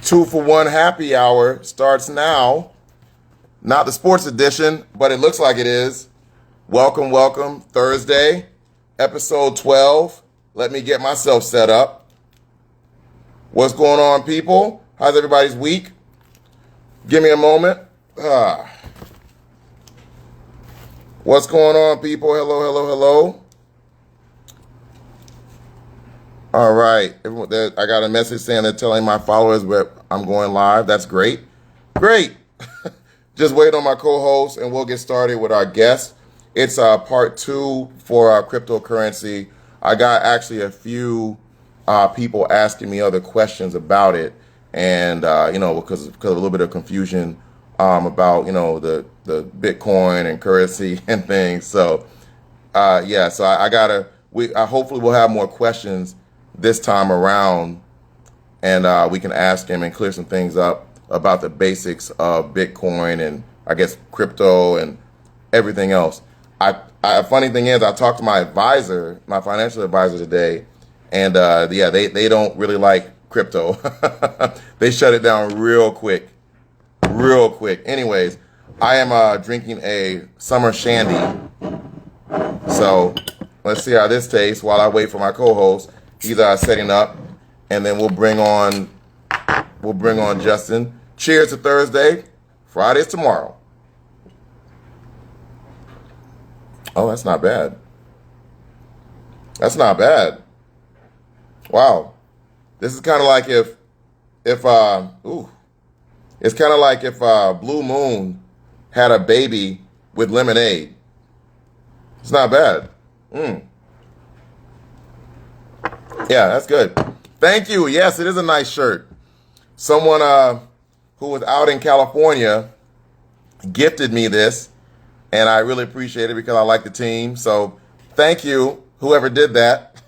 2 for 1 happy hour starts now. Not the sports edition, but it looks like it is. Welcome, welcome. Thursday, episode 12. Let me get myself set up. What's going on, people? How's everybody's week? Give me a moment. What's going on, people? Hello, hello, hello. All right. I got a message saying they're telling my followers that I'm going live. That's great. Great. Just wait on my co-host and we'll get started with our guest. It's part 2 for our cryptocurrency. I got actually a few people asking me other questions about it, and because of a little bit of confusion about the Bitcoin and currency and things. So so I gotta. I hopefully we'll have more questions this time around, and we can ask him and clear some things up about the basics of Bitcoin and I guess crypto and everything else. Funny thing is, I talked to my advisor, my financial advisor today, and they don't really like crypto. They shut it down real quick, real quick. Anyways, I am drinking a summer shandy, so let's see how this tastes while I wait for my co-host. He's setting up, and then we'll bring on Justin. Cheers to Thursday. Friday's tomorrow. Oh, that's not bad. That's not bad. Wow. This is kind of like if it's kind of like if Blue Moon had a baby with lemonade. It's not bad. Yeah, that's good. Thank you. Yes, it is a nice shirt. Someone who was out in California gifted me this, and I really appreciate it because I like the team. So thank you, whoever did that.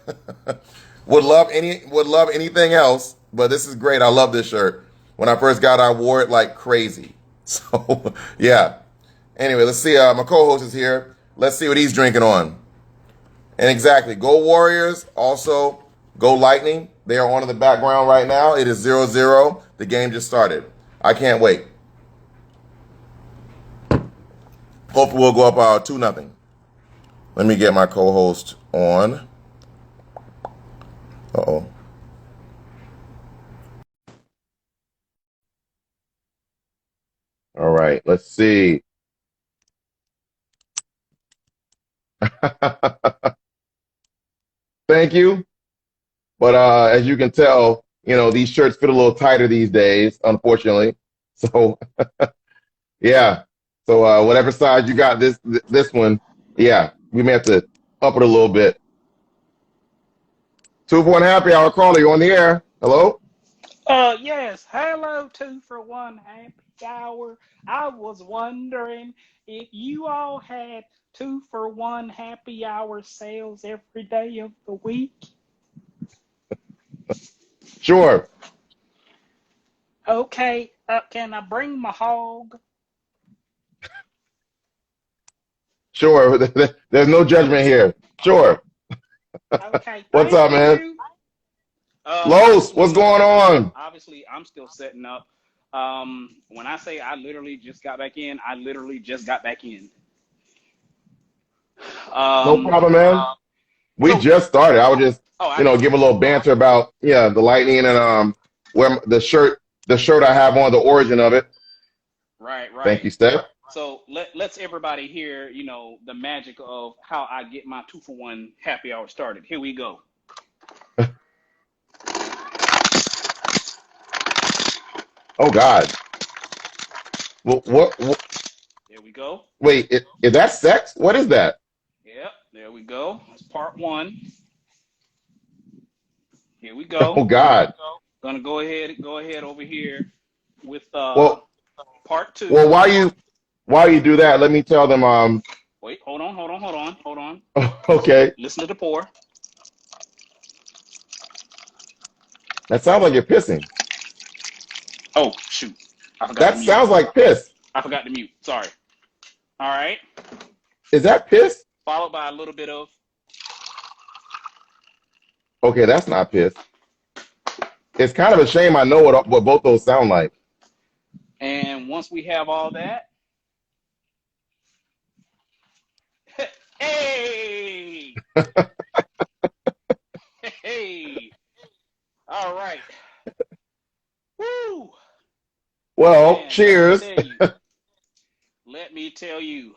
would love anything else, but this is great. I love this shirt. When I first got it, I wore it like crazy. So yeah. Anyway, let's see. My co-host is here. Let's see what he's drinking on. And exactly, go Warriors. Also, go Lightning. They are on in the background right now. It is 0-0. The game just started. I can't wait. Hopefully we'll go up 2-0. Let me get my co-host on. Uh-oh. All right, let's see. Thank you. But as you can tell, these shirts fit a little tighter these days, unfortunately. So yeah. So whatever size you got this one, yeah, we may have to up it a little bit. 2 for 1 happy hour caller, you on the air. Hello? Yes. Hello, 2 for 1 happy hour. I was wondering if you all had 2 for 1 happy hour sales every day of the week. Sure. Okay. Can I bring my hog? Sure. There's no judgment here. Sure. Okay. What's Thank up, man? you. Los, what's going on? Obviously, I'm still setting up. When I say I literally just got back in, I literally just got back in. No Um, problem, man. We so, just started. I would just, oh, I got give you. a little banter about, the Lightning and where the shirt I have on, the origin of it. Right, Thank right. you, Steph. So let's everybody hear, the magic of how I get my 2 for 1 happy hour started. Here we go. Oh God. What? There we go. Wait, is that sex? What is that? Yep, there we go. That's part 1. Here we Oh go. God. Gonna go ahead over here with Well, part 2. well, while you do that, let me tell them. Wait, hold on. Okay, Listen to the pour. that sounds like you're pissing. Oh shoot, I forgot to That mute. sounds like piss. Sorry. All right. Is that piss? Followed by a little bit of. Okay, that's not piss. it's kind of a shame I know what both those sound like. And once we have all that, hey, hey, all right, woo, Well, man, cheers. let me tell you,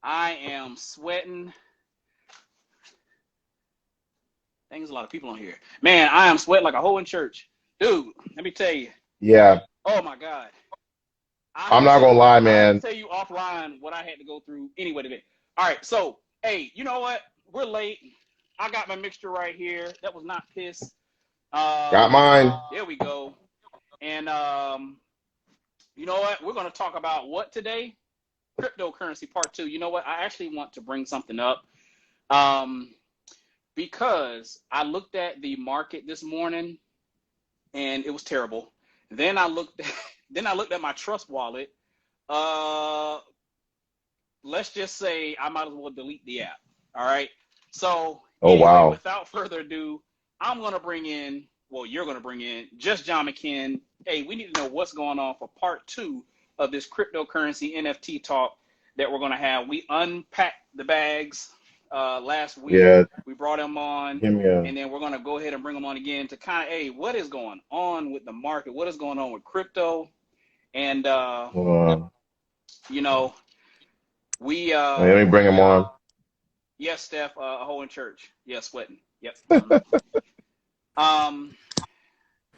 I am sweating. There's a lot of people on here. Man, I am sweating like a hole in church. Dude, let me tell you. Yeah. Oh, my God. I'm not going to lie, man. I have to tell you offline what I had to go through anyway today. All right, so, hey, you know what? We're late. I got my mixture right here. That was not piss. Got mine. There we go. And you know what? We're going to talk about what today? Cryptocurrency part 2. You know what? I actually want to bring something up. Because I looked at the market this morning and it was terrible. Then I looked at my trust wallet. Let's just say I might as well delete the app. All right. So anyway, without further ado, I'm gonna bring in, well, you're gonna bring in just John McKinley. Hey, we need to know what's going on for part 2 of this cryptocurrency NFT talk that we're gonna have. We unpacked the bags last week. Yeah. We brought him on, and then we're gonna go ahead and bring him on again to kind of, hey, what is going on with the market? What is going on with crypto? And you know, we let me bring him on. Yes, Steph, a hole in church. Yeah, sweating. Yep.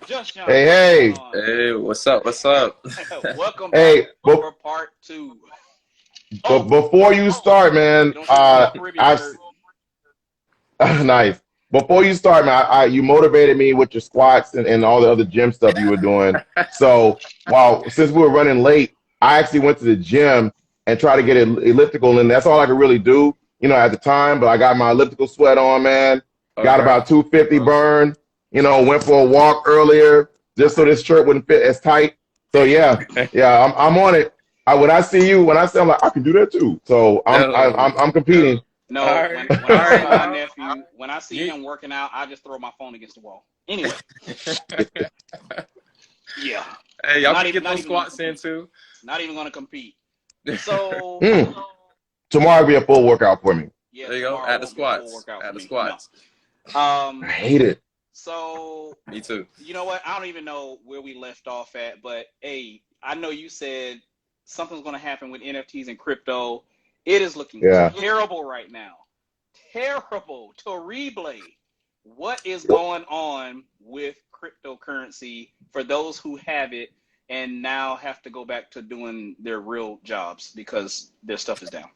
Just John. Hey, what's up? Welcome back for part 2. But before you start, man, nice. Before you start, man, you motivated me with your squats and all the other gym stuff you were doing. So since we were running late, I actually went to the gym and tried to get elliptical, and that's all I could really do, at the time. But I got my elliptical sweat on, man. Got about 250 burn. Went for a walk earlier just so this shirt wouldn't fit as tight. So yeah, I'm on it. When I see you, I'm like, I can do that too. So I'm competing. No, when I see my nephew, when I see him working out, I just throw my phone against the wall. Anyway. Yeah. Hey, y'all can get those squats in too. Not even going to compete. So tomorrow will be a full workout for me. Yeah, there you go. At the squats. No. I hate it. So me too. You know what? I don't even know where we left off at, but hey, I know you said something's going to happen with NFTs and crypto. It is looking terrible right now. Terrible. Terrible. What is going on with cryptocurrency for those who have it and now have to go back to doing their real jobs because their stuff is down?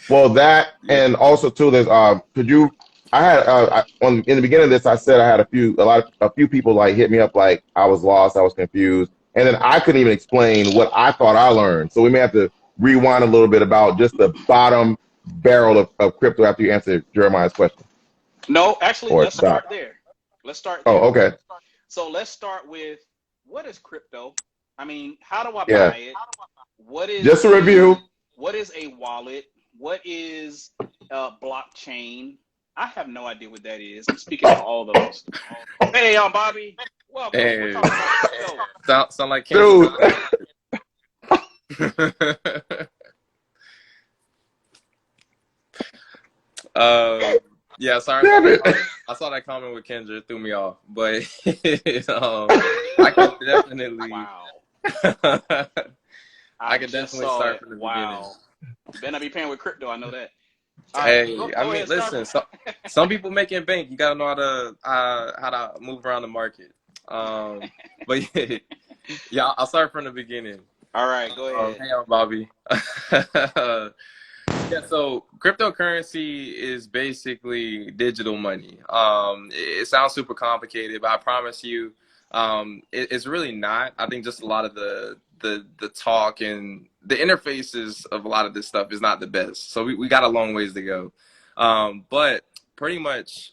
Well, that, and also too, there's in the beginning of this, I said I had a few people like hit me up like I was lost, I was confused, and then I couldn't even explain what I thought I learned. So we may have to rewind a little bit about just the bottom barrel of crypto after you answer Jeremiah's question. No, actually, let's start there. Oh, okay. So let's start with, what is crypto? I mean, how do I buy it? What is just a review? What is a wallet? What is blockchain? I have no idea what that is. I'm speaking for all of those. Hey, I'm Bobby. Welcome. Hey. We're talking about crypto. Sound like dude. Yeah, sorry. I saw that comment with Kendra, threw me off, but I can definitely. Wow. I can definitely start from the beginning. You better not be paying with crypto. I know that. Hey, I mean, listen. Some people making bank. You gotta know how to move around the market. But yeah, I'll start from the beginning. All right, go ahead. Hey, I'm Bobby. Yeah, so cryptocurrency is basically digital money. It sounds super complicated, but I promise you, it's really not. I think just a lot of the talk and the interfaces of a lot of this stuff is not the best. So we got a long ways to go. But pretty much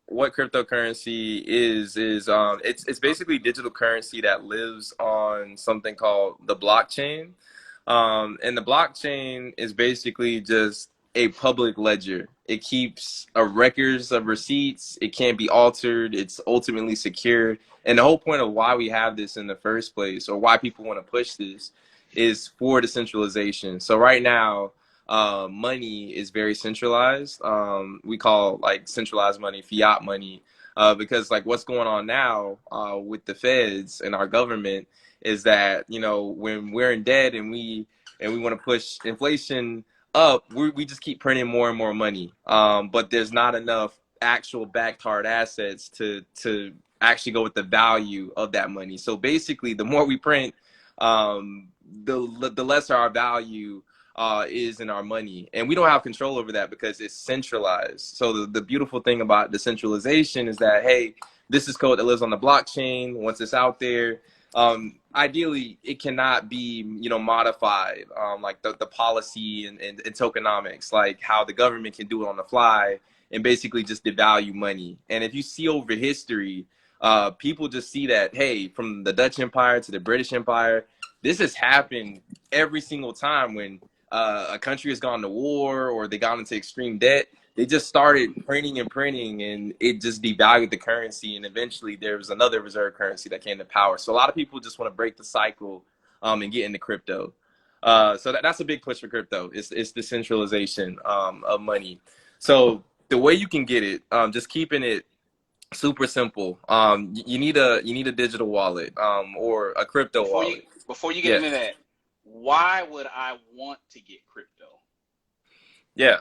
what cryptocurrency is it's basically digital currency that lives on something called the blockchain. And the blockchain is basically just a public ledger. It keeps a records of receipts. It can't be altered. It's ultimately secure. And the whole point of why we have this in the first place, or why people want to push this, is for decentralization. So right now, money is very centralized. We call like centralized money fiat money, because like what's going on now with the feds and our government is that, you know, when we're in debt and we want to push inflation up, we just keep printing more and more money. But there's not enough actual backed hard assets to actually go with the value of that money. So basically, the more we print, the lesser our value is in our money, and we don't have control over that because it's centralized. So the beautiful thing about decentralization is that, hey, this is code that lives on the blockchain. Once it's out there, ideally it cannot be, you know, modified, like the policy and tokenomics, like how the government can do it on the fly and basically just devalue money. And if you see over history, people just see that, hey, from the Dutch Empire to the British Empire, this has happened every single time when a country has gone to war or they got into extreme debt. They just started printing and printing, and it just devalued the currency. And eventually there was another reserve currency that came to power. So a lot of people just want to break the cycle and get into crypto. So that's a big push for crypto. It's decentralization of money. So the way you can get it, just keeping it super simple. You need a digital wallet or a crypto wallet. Before you get Yeah. into that, why would I want to get crypto? Yeah.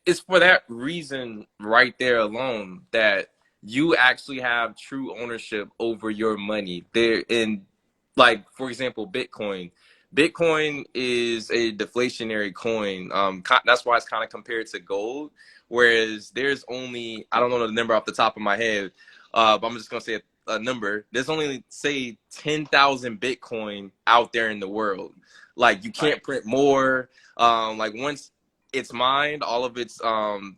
It's for that reason right there alone that you actually have true ownership over your money. There in, like, for example, Bitcoin. Bitcoin is a deflationary coin. That's why it's kind of compared to gold. Whereas there's only, I don't know the number off the top of my head, but I'm just gonna say a number. There's only, say, 10,000 Bitcoin out there in the world. Like, you can't print more. Like, once it's mined, all of it's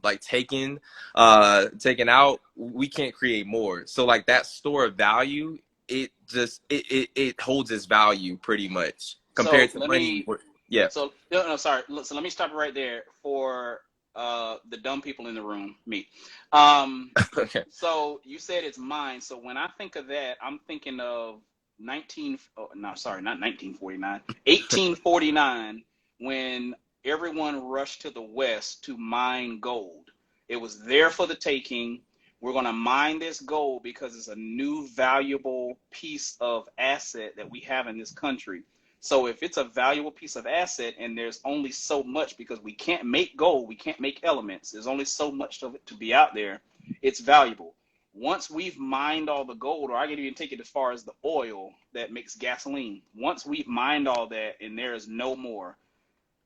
like taken out, we can't create more. So like that store of value, it just it holds its value pretty much compared to money. Yeah. So no, sorry. So let me stop right there for the dumb people in the room, me. Okay. So you said it's mine. So when I think of that, I'm thinking of 1849, when everyone rushed to the West to mine gold. It was there for the taking. We're going to mine this gold because it's a new valuable piece of asset that we have in this country. So if it's a valuable piece of asset and there's only so much, because we can't make gold, we can't make elements, there's only so much of it to be out there, it's valuable. Once we've mined all the gold, or I can even take it as far as the oil that makes gasoline, once we've mined all that and there is no more,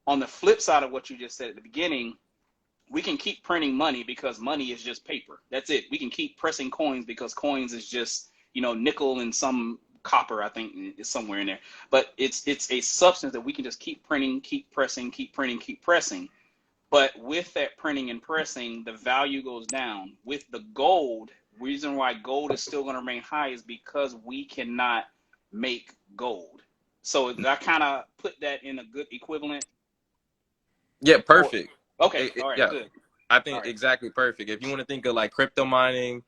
on the flip side of what you just said at the beginning, we can keep printing money because money is just paper. That's it. We can keep pressing coins because coins is just, you know, nickel and some copper, I think, is somewhere in there. But it's a substance that we can just keep printing, keep pressing, keep printing, keep pressing. But with that printing and pressing, the value goes down. With the gold, reason why gold is still going to remain high is because we cannot make gold. So I kind of put that in a good equivalent. Yeah, perfect. Okay, all right, yeah, good. I think exactly perfect. If you want to think of like crypto mining,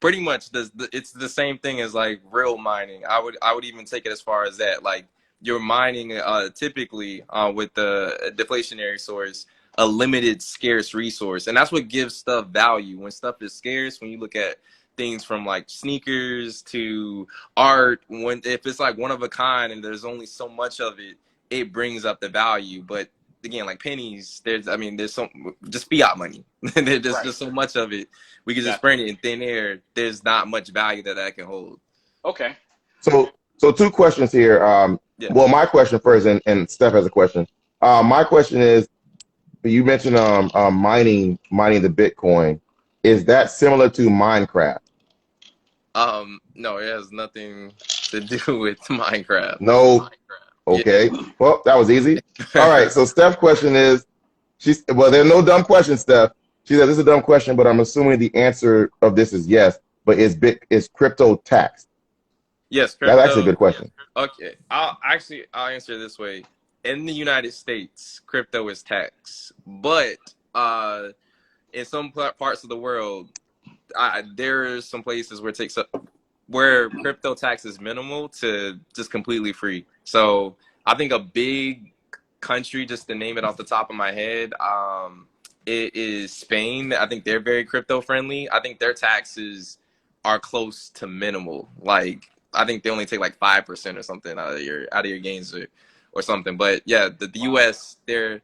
pretty much it's the same thing as like real mining. I would even take it as far as that. Like, you're mining typically with the deflationary source, a limited scarce resource, and that's what gives stuff value. When stuff is scarce, when you look at things from like sneakers to art, if it's like one of a kind and there's only so much of it, it brings up the value. But again, like pennies, there's some just fiat money. There's just so much of it. We can just print it in thin air. There's not much value that can hold. Okay. So two questions here. Yeah. Well, my question first, and Steph has a question. My question is, you mentioned mining the Bitcoin. Is that similar to Minecraft? No, it has nothing to do with Minecraft. No. Okay. Yeah. Well, that was easy. All right. So Steph's question is, well, there are no dumb questions, Steph. She said this is a dumb question, but I'm assuming the answer of this is yes. But is crypto taxed? Yes, crypto. That's actually a good question. Okay, I'll answer it this way. In the United States, crypto is taxed, but in some parts of the world, there's some places where it takes up where crypto tax is minimal to just completely free. So I think a big country, just to name it off the top of my head, it is Spain. I think they're very crypto friendly. I think their taxes are close to minimal. Like I think they only take like 5% or something out of your gains or something. But yeah, the US, they're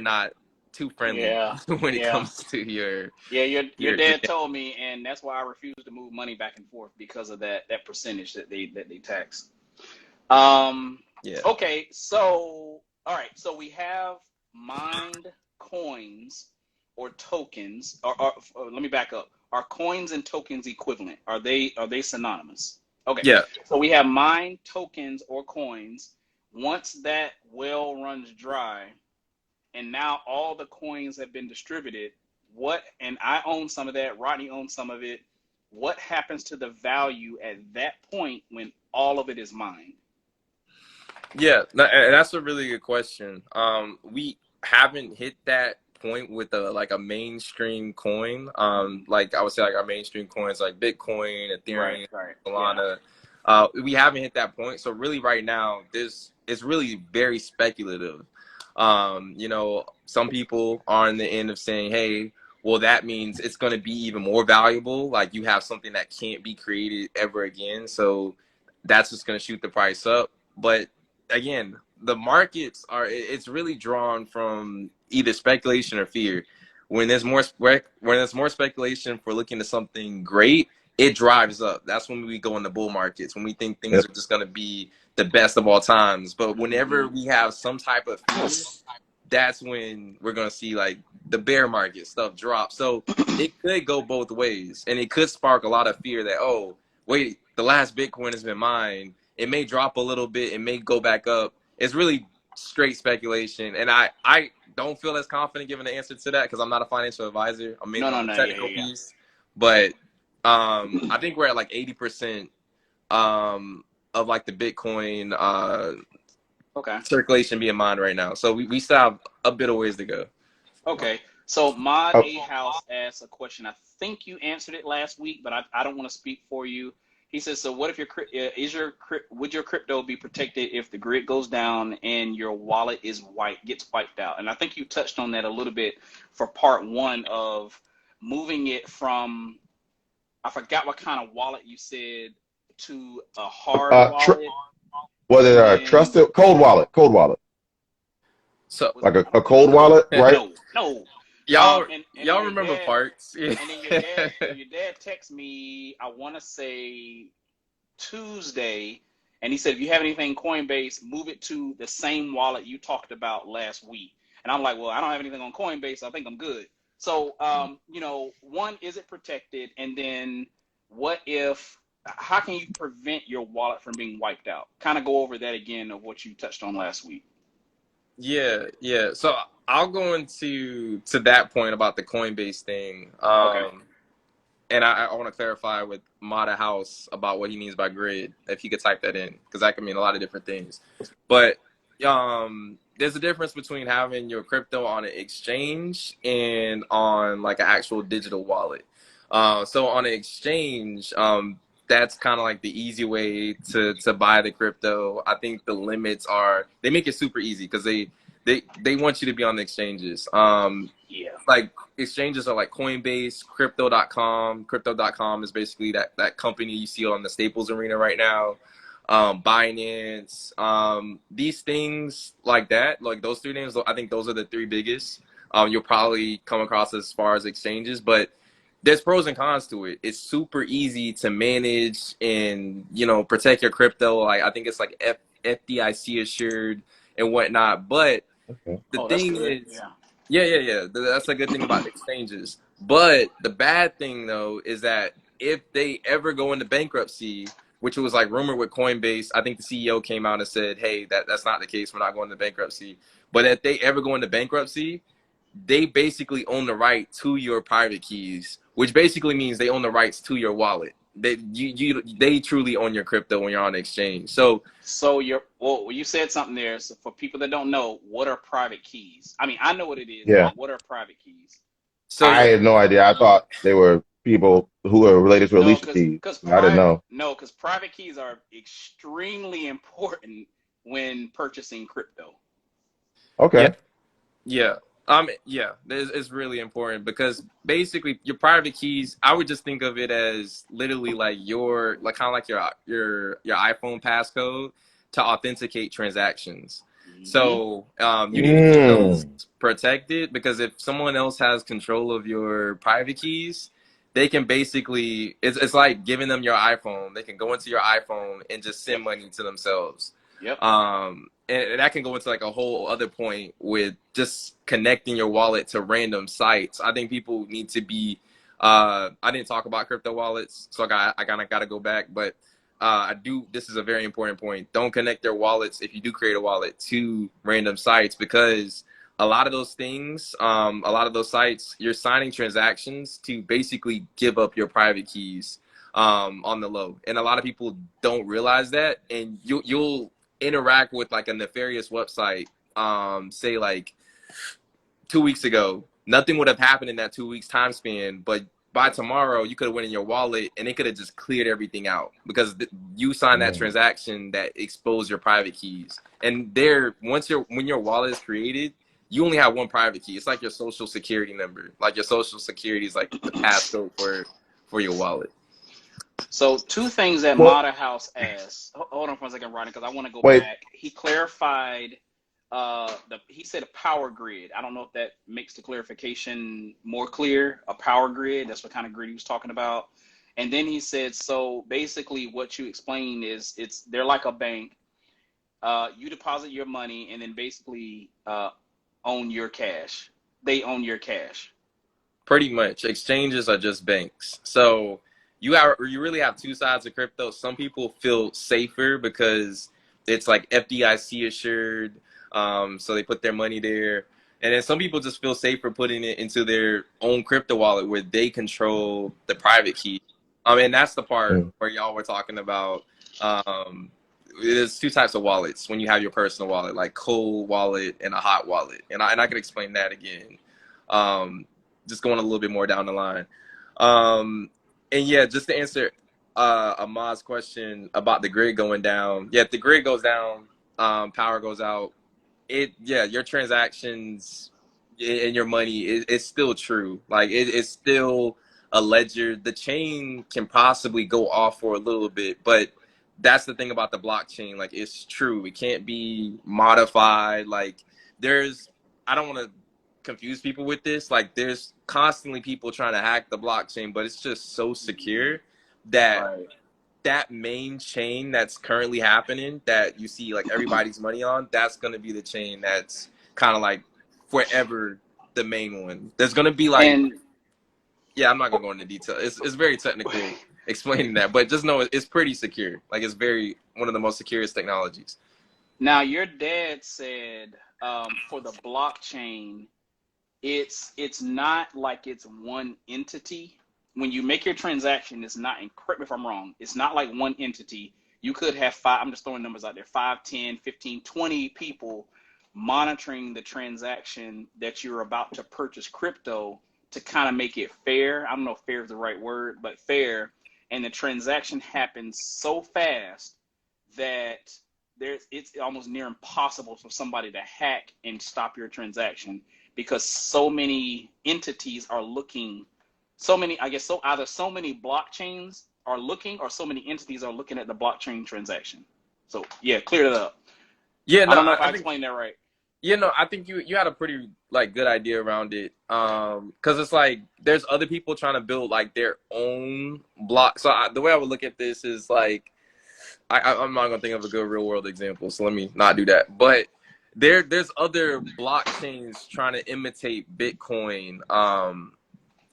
not too friendly Yeah, when it yeah, comes to your yeah. Your your dad told me, and that's why I refuse to move money back and forth because of that percentage that they tax. Um, yeah. okay, so all right, so we have mined coins or tokens, or let me back up. Are coins and tokens equivalent? Are they synonymous? Okay, Yeah. so we have mined tokens or coins. Once that well runs dry, and now all the coins have been distributed, and I own some of that, Rodney owns some of it. What happens to the value at that point when all of it is mined? Yeah, and that's a really good question. We haven't hit that point with a mainstream coin. Like I would say, like our mainstream coins like Bitcoin, Right, Ethereum, right. Yeah. Solana. We haven't hit that point. So really, right now, it's really very speculative. Some people are on the end of saying, "Hey, well, that means it's going to be even more valuable. Like you have something that can't be created ever again. So that's just going to shoot the price up." But again, the markets it's really drawn from either speculation or fear. When there's more speculation for looking to something great, it drives up. That's when we go in the bull markets, when we think things Yep. are just going to be the best of all times. But whenever Mm-hmm. we have some type of fear, that's when we're going to see like the bear market stuff drop. So it could go both ways, and it could spark a lot of fear that, oh, wait, the last Bitcoin has been mined. It may drop a little bit. It may go back up. It's really straight speculation. And I don't feel as confident giving an answer to that because I'm not a financial advisor. I'm mainly on the No. Yeah, technical yeah, yeah. piece. But I think we're at like 80% of like the Bitcoin Okay. circulation being mined right now. So we still have a bit of ways to go. Okay. So Mod Oh, A House asks a question. I think you answered it last week, but I don't want to speak for you. He says, so what if would your crypto be protected if the grid goes down and your wallet gets wiped out? And I think you touched on that a little bit for part one of moving it from, I forgot what kind of wallet you said, to a hard wallet, was it and a then trusted cold wallet, So was like it a cold wallet, right? no. And then y'all your remember dad, parts? Yeah. and then your dad texted me, I want to say Tuesday, and he said, if you have anything Coinbase, move it to the same wallet you talked about last week. And I'm like, well, I don't have anything on Coinbase, so I think I'm good. So, one, is it protected? And then how can you prevent your wallet from being wiped out? Kind of go over that again of what you touched on last week. Yeah. So I'll go into that point about the Coinbase thing. Okay. And I want to clarify with Mata House about what he means by grid, if he could type that in, because that can mean a lot of different things. But there's a difference between having your crypto on an exchange and on like an actual digital wallet. So on an exchange, that's kind of like the easy way to buy the crypto. I think the limits they make it super easy because they want you to be on the exchanges. Yeah. Like exchanges are like Coinbase, Crypto.com. Crypto.com is basically that company you see on the Staples Arena right now. Binance, these things like that, like those three names, I think those are the three biggest you'll probably come across as far as exchanges. But there's pros and cons to it. It's super easy to manage and protect your crypto. Like I think it's like FDIC assured and whatnot. But Okay. the That's thing good. is, Yeah. yeah. That's a good thing about exchanges. But the bad thing though is that if they ever go into bankruptcy, which was like rumored with Coinbase, I think the CEO came out and said, "Hey, that's not the case. We're not going into bankruptcy." But if they ever go into bankruptcy, they basically own the right to your private keys, which basically means they own the rights to your wallet. they truly own your crypto when you're on the exchange. So you said something there. So for people that don't know, what are private keys? I mean, I know what it is, Yeah. but what are private keys? so I yeah, had no idea. I thought they were people who were related to No, Alicia because Keys. because I didn't private know. no, because private keys are extremely important when purchasing crypto. yeah, Okay. yeah. Yeah, it's really important because basically your private keys, I would just think of it as literally like your, like kind of like your iPhone passcode to authenticate transactions. Hmm. So you need to keep those Mm. protected because if someone else has control of your private keys, they can basically, it's like giving them your iPhone. They can go into your iPhone and just Yep. send money to themselves. Yep. And that can go into like a whole other point with just connecting your wallet to random sites. I think people need to be. I didn't talk about crypto wallets, so I kind of got to go back, but I do. This is a very important point. Don't connect your wallets if you do create a wallet to random sites because a lot of those things, a lot of those sites, you're signing transactions to basically give up your private keys on the low, and a lot of people don't realize that, and you'll interact with like a nefarious website, say like 2 weeks ago, nothing would have happened in that 2 weeks time span, but by tomorrow you could have went in your wallet and it could have just cleared everything out because you signed that Mm. transaction that exposed your private keys. And there, when your wallet is created, you only have one private key. It's like your social security number. Like your social security is like the passcode for your wallet. So two things that Well, Mata House asked. Hold on for a second, Ronnie, because I want to go wait. back. He clarified. He said a power grid. I don't know if that makes the clarification more clear. A power grid. That's what kind of grid he was talking about. And then he said, so basically, what you explained is they're like a bank. You deposit your money, and then basically own your cash. They own your cash. Pretty much, exchanges are just banks. So you really have two sides of crypto. Some people feel safer because it's like FDIC assured, so they put their money there. And then some people just feel safer putting it into their own crypto wallet where they control the private key. And that's the part Mm. where y'all were talking about. Um, there's two types of wallets when you have your personal wallet, like cold wallet and a hot wallet, and I can explain that again. Um, just going a little bit more down the line. And yeah, just to answer Ahmad's question about the grid going down. Yeah, if the grid goes down, power goes out. Your transactions and your money it's still true. Like it's still a ledger. The chain can possibly go off for a little bit, but that's the thing about the blockchain. Like it's true. It can't be modified. Like there's, I don't want to confuse people with this. Like there's constantly people trying to hack the blockchain, but it's just so secure that Right. that main chain that's currently happening that you see like everybody's money on, that's going to be the chain that's kind of like forever the main one. There's going to be like, And yeah, I'm not going to go into detail. It's very technical explaining that, but just know it's pretty secure. Like it's very one of the most securest technologies. now your dad said for the blockchain, it's not like it's one entity. When you make your transaction, it's not, and correct me if I'm wrong, it's not like one entity. You could have five, I'm just throwing numbers out there, 5, 10, 15, 20 people monitoring the transaction that you're about to purchase crypto to kind of make it fair. I don't know if fair is the right word, but fair. And the transaction happens so fast that it's almost near impossible for somebody to hack and stop your transaction because so many entities are looking, so many, I guess, so either so many blockchains are looking or so many entities are looking at the blockchain transaction. So yeah, clear it up. Yeah, I no, don't know if I I think explained that right. I think you had a pretty like good idea around it. Because it's like there's other people trying to build like their own block. So the way I would look at this is like I'm not gonna think of a good real world example, so let me not do that. But there's other blockchains trying to imitate Bitcoin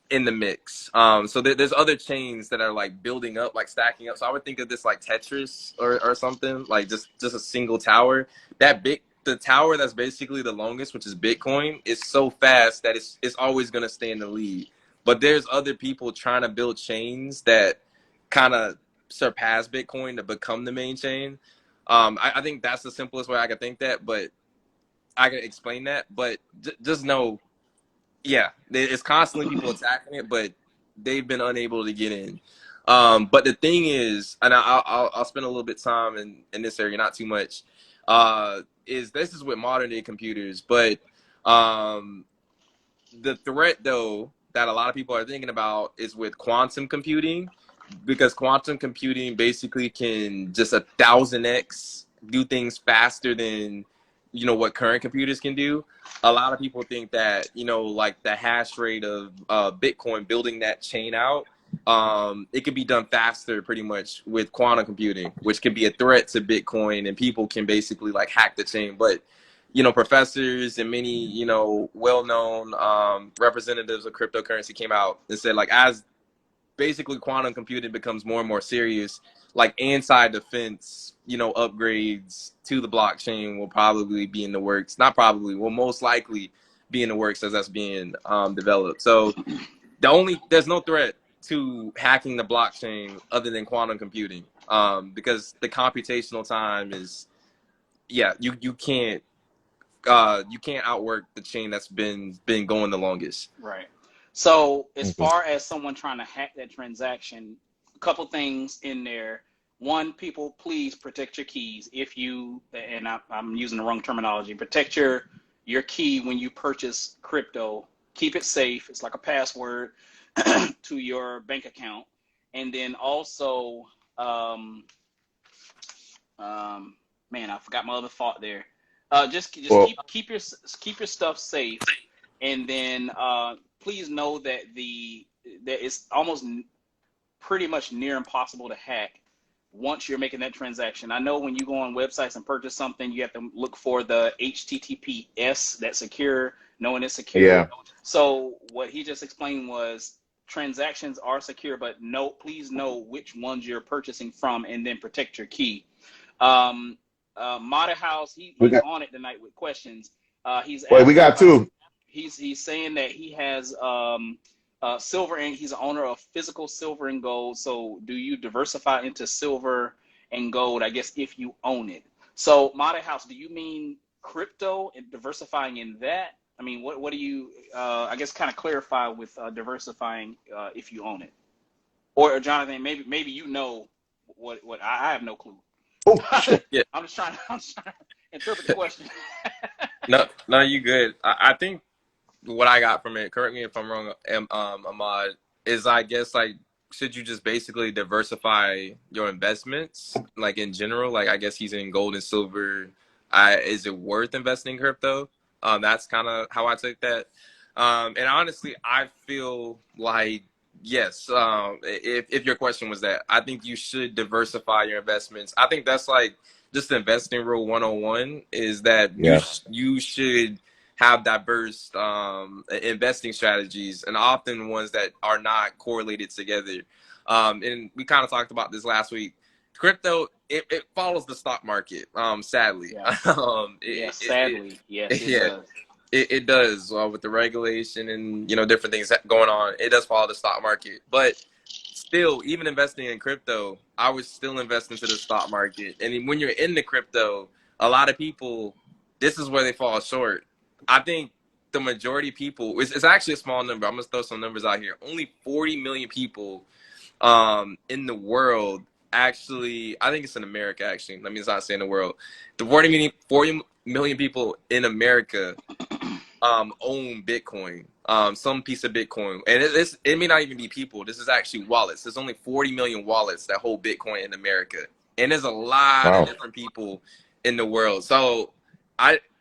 in the mix. So there's other chains that are like building up, like stacking up. So I would think of this like Tetris or something, like just a single tower. The tower that's basically the longest, which is Bitcoin, is so fast that it's always gonna stay in the lead. But there's other people trying to build chains that kind of surpass Bitcoin to become the main chain. I think that's the simplest way I could think that, but I can explain that. But just know, yeah, it's constantly people attacking it, but they've been unable to get in. But the thing is, and I'll spend a little bit of time in this area, not too much, is this is with modern day computers, but the threat though that a lot of people are thinking about is with quantum computing, because quantum computing basically can just 1,000x do things faster than what current computers can do. A lot of people think that like the hash rate of Bitcoin, building that chain out, it could be done faster pretty much with quantum computing, which could be a threat to Bitcoin, and people can basically like hack the chain. But professors and many well-known representatives of cryptocurrency came out and said, like, as basically quantum computing becomes more and more serious, like anti-defense upgrades to the blockchain will probably be in the works. Not probably, will most likely be in the works as that's being developed. So there's no threat to hacking the blockchain other than quantum computing, because the computational time is, you can't outwork the chain that's been going the longest. Right. So as far as someone trying to hack that transaction, a couple things in there. One, people, please protect your keys. If you, and I'm using the wrong terminology, protect your key when you purchase crypto. Keep it safe. It's like a password to your bank account. And then also, man, I forgot my other thought there. Just keep your stuff safe, and then please know that that it's almost pretty much near impossible to hack once you're making that transaction. I know when you go on websites and purchase something, you have to look for the HTTPS, that's secure, knowing it's secure. Yeah. So what he just explained was transactions are secure, but please know which ones you're purchasing from, and then protect your key. Modern House, he's on it tonight with questions. We got two. He's saying that he has silver, and he's an owner of physical silver and gold. So do you diversify into silver and gold, I guess, if you own it? So Modern House, do you mean crypto and diversifying in that? I mean, what do you, I guess, kind of clarify with diversifying if you own it? Or Jonathan, maybe you know what I have no clue. Yeah. I'm just trying to interpret the question. No, you good. I think what I got from it, correct me if I'm wrong, Ahmad, is I guess, like, should you just basically diversify your investments, like, in general? Like, I guess he's in gold and silver. Is it worth investing in crypto? That's kind of how I took that. And honestly, I feel like, yes, if your question was that, I think you should diversify your investments. I think that's like just the investing rule 101, is that you should have diverse investing strategies, and often ones that are not correlated together. And we kind of talked about this last week. Crypto, it follows the stock market, sadly. Yeah. Sadly, yes, it does. It does, with the regulation and different things going on. It does follow the stock market, but still, even investing in crypto, I would still invest into the stock market. And when you're in the crypto, a lot of people, this is where they fall short. I think the majority of people, it's actually a small number. I'm gonna throw some numbers out here. Only 40 million people in the world, actually, I think it's in America, actually. Let me not say in the world. The 40 million people in America own Bitcoin, some piece of Bitcoin. And it may not even be people. This is actually wallets. There's only 40 million wallets that hold Bitcoin in America. And there's a lot of different people in the world. So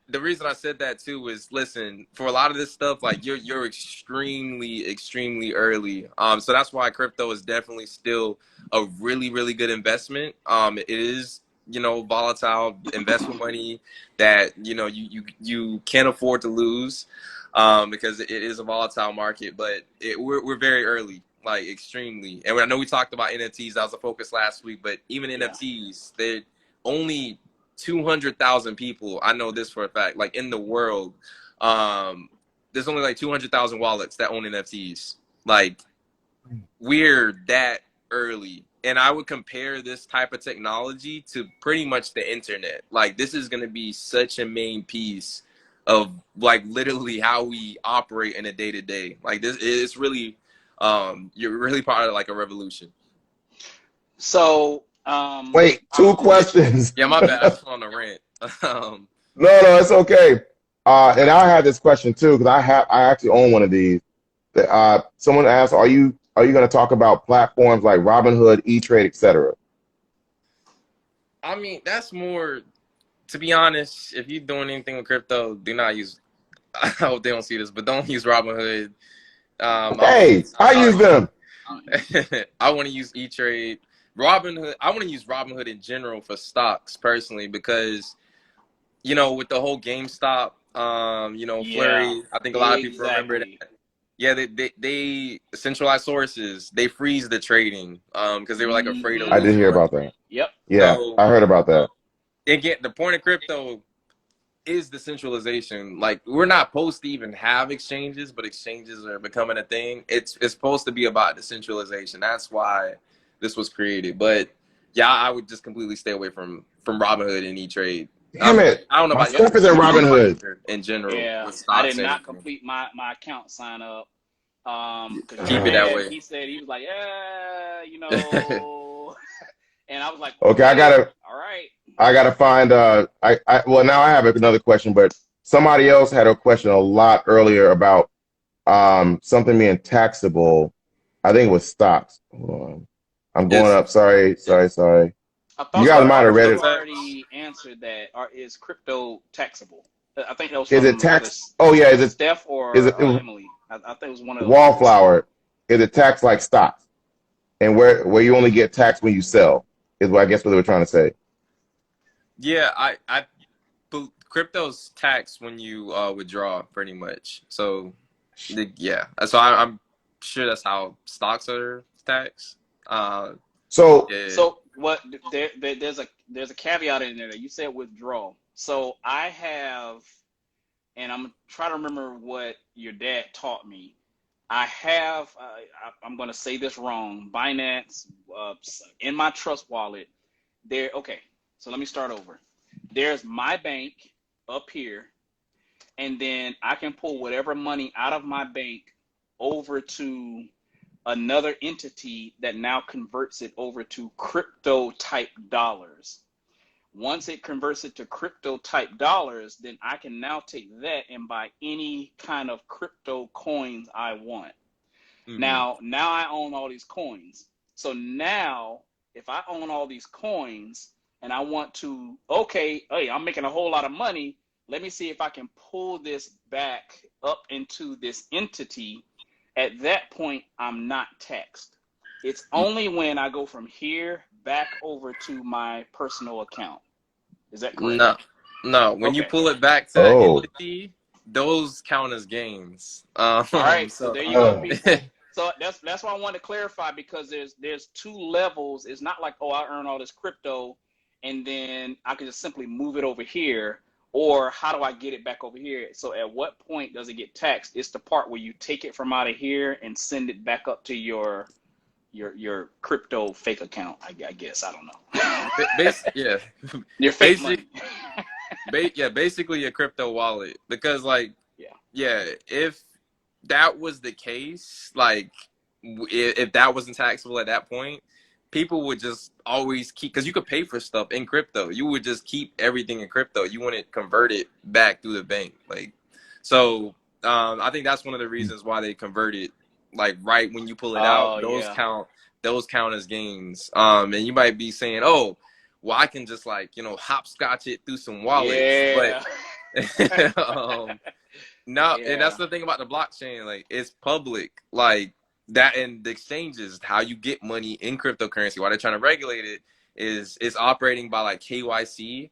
the reason I said that too is, listen, for a lot of this stuff, like, you're extremely, extremely early. So that's why crypto is definitely still a really, really good investment. It is, volatile investment money that, you can't afford to lose, because it is a volatile market, but we're very early, like, extremely. And I know we talked about NFTs. That was a focus last week, but even NFTs, they're only 200,000 people, I know this for a fact, like, in the world, there's only like 200,000 wallets that own NFTs. Like, we're that early And I would compare this type of technology to pretty much the internet. Like, this is going to be such a main piece of like literally how we operate in a day to day. Like, this is really, you're really part of like a revolution. So, Wait, two questions. Yeah, my bad. I just went on a rant. No, it's okay. And I had this question too because I actually own one of these. Someone asked, are you going to talk about platforms like Robinhood, E-Trade, etc.? I mean, that's more, to be honest, if you're doing anything with crypto, do not use, I hope they don't see this, but don't use Robinhood. Hey, I use them. I want to use E-Trade. Robinhood, I want to use Robinhood in general for stocks personally because, you know, with the whole GameStop, flurry, I think a lot of people remember that. Yeah, they centralized sources. They freeze the trading because they were like afraid of I did losing hear money. about that. Yep. Yeah, So, I heard about that. again, the point of crypto is the centralization. Like, we're not supposed to even have exchanges, but exchanges are becoming a thing. It's supposed to be about decentralization. That's why this was created. But yeah, I would just completely stay away from Robinhood and E-Trade. Damn it. I don't know My about you. stuff is in Robinhood. In general. Yeah, With stocks, I did not complete my account sign up. Cause keep it that way. He said, he was like, yeah, you know, and I was like, Okay, all right. I gotta find. Well, now I have another question, but somebody else had a question a lot earlier about something being taxable. I think it was stocks. Hold on. I'm going up. Sorry. I thought You guys might have read it. already answered that. Is crypto taxable? I think that was Is it tax? Oh yeah, is it Steph or Emily? I think it was one of those. Wallflower. Is it taxed like stocks? And where you only get taxed when you sell is what I guess what they were trying to say. Yeah, crypto's taxed when you withdraw, pretty much. So, yeah. So I'm sure that's how stocks are taxed. So what? There's a caveat in there that you said withdraw. So I have, and I'm trying to remember what your dad taught me. I have, I'm going to say this wrong, Binance in my trust wallet. There, okay, so let me start over. There's my bank up here, and then I can pull whatever money out of my bank over to another entity that now converts it over to crypto type dollars. Once it converts it to crypto type dollars, then I can now take that and buy any kind of crypto coins I want. Mm-hmm. Now I own all these coins. So now if I own all these coins and I want to, okay, hey, I'm making a whole lot of money. Let me see if I can pull this back up into this entity. At that point, I'm not taxed. It's only when I go from here back over to my personal account. Is that correct? No. When you pull it back to that entity, those count as gains. All right, so there you go, people. So that's why I wanted to clarify, because there's two levels. It's not like, oh, I earn all this crypto and then I can just simply move it over here, or how do I get it back over here? So at what point does it get taxed? It's the part where you take it from out of here and send it back up to your crypto fake account, I guess. I don't know. Yeah. Your fake money. Basically your crypto wallet. Because if that was the case, like if that wasn't taxable at that point, people would just always keep, because you could pay for stuff in crypto. You would just keep everything in crypto. You wouldn't convert it back through the bank. I think that's one of the reasons why they converted. Like right when you pull it out, those count as gains. And you might be saying, oh, well, I can just hopscotch it through some wallets. Yeah. But and that's the thing about the blockchain. Like, it's public. Like that, and the exchanges, how you get money in cryptocurrency, why they're trying to regulate it is it's operating by like KYC,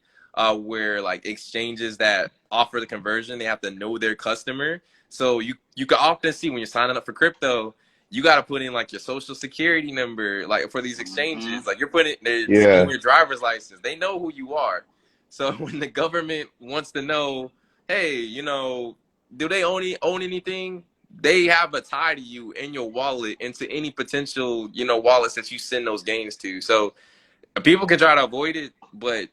where like exchanges that offer the conversion, they have to know their customer. So you can often see when you're signing up for crypto, you got to put in like your social security number, like for these exchanges. Mm-hmm. Like you're putting in your driver's license. They know who you are. So when the government wants to know, hey, do they own anything? they have a tie to you in your wallet into any potential, wallets that you send those gains to. So people can try to avoid it, but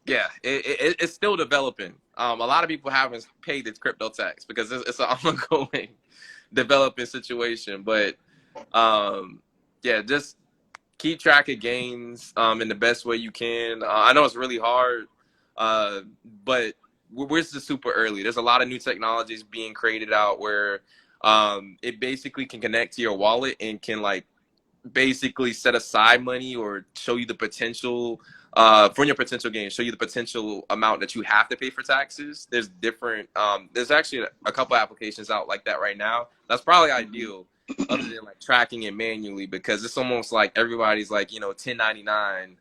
yeah, it's still developing. A lot of people haven't paid its crypto tax because it's an ongoing developing situation. But yeah, just keep track of gains in the best way you can. I know it's really hard, but we're just super early. There's a lot of new technologies being created out where it basically can connect to your wallet and can like basically set aside money or show you the potential from your potential gains, show you the potential amount that you have to pay for taxes. There's different there's actually a couple applications out like that right now. That's probably ideal other than like tracking it manually, because it's almost like everybody's like 1099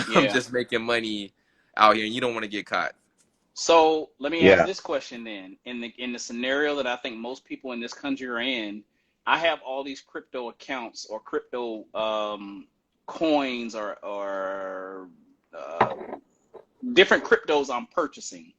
Yeah. just making money out here and you don't want to get caught. So let me ask Yeah. this question then. In the scenario that I think most people in this country are in, I have all these crypto accounts or crypto coins or different cryptos I'm purchasing,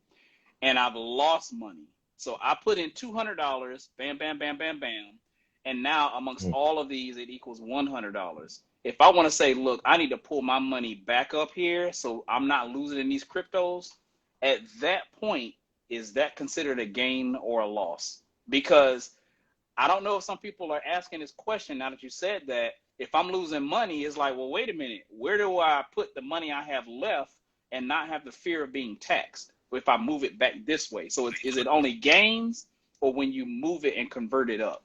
and I've lost money. So I put in $200, bam, bam, bam, bam, bam, and now amongst all of these, it equals $100. If I want to say, look, I need to pull my money back up here so I'm not losing in these cryptos, at that point, is that considered a gain or a loss? Because I don't know if some people are asking this question now that you said that. If I'm losing money, it's like, well, wait a minute, where do I put the money I have left and not have the fear of being taxed if I move it back this way? So is it only gains or when you move it and convert it up?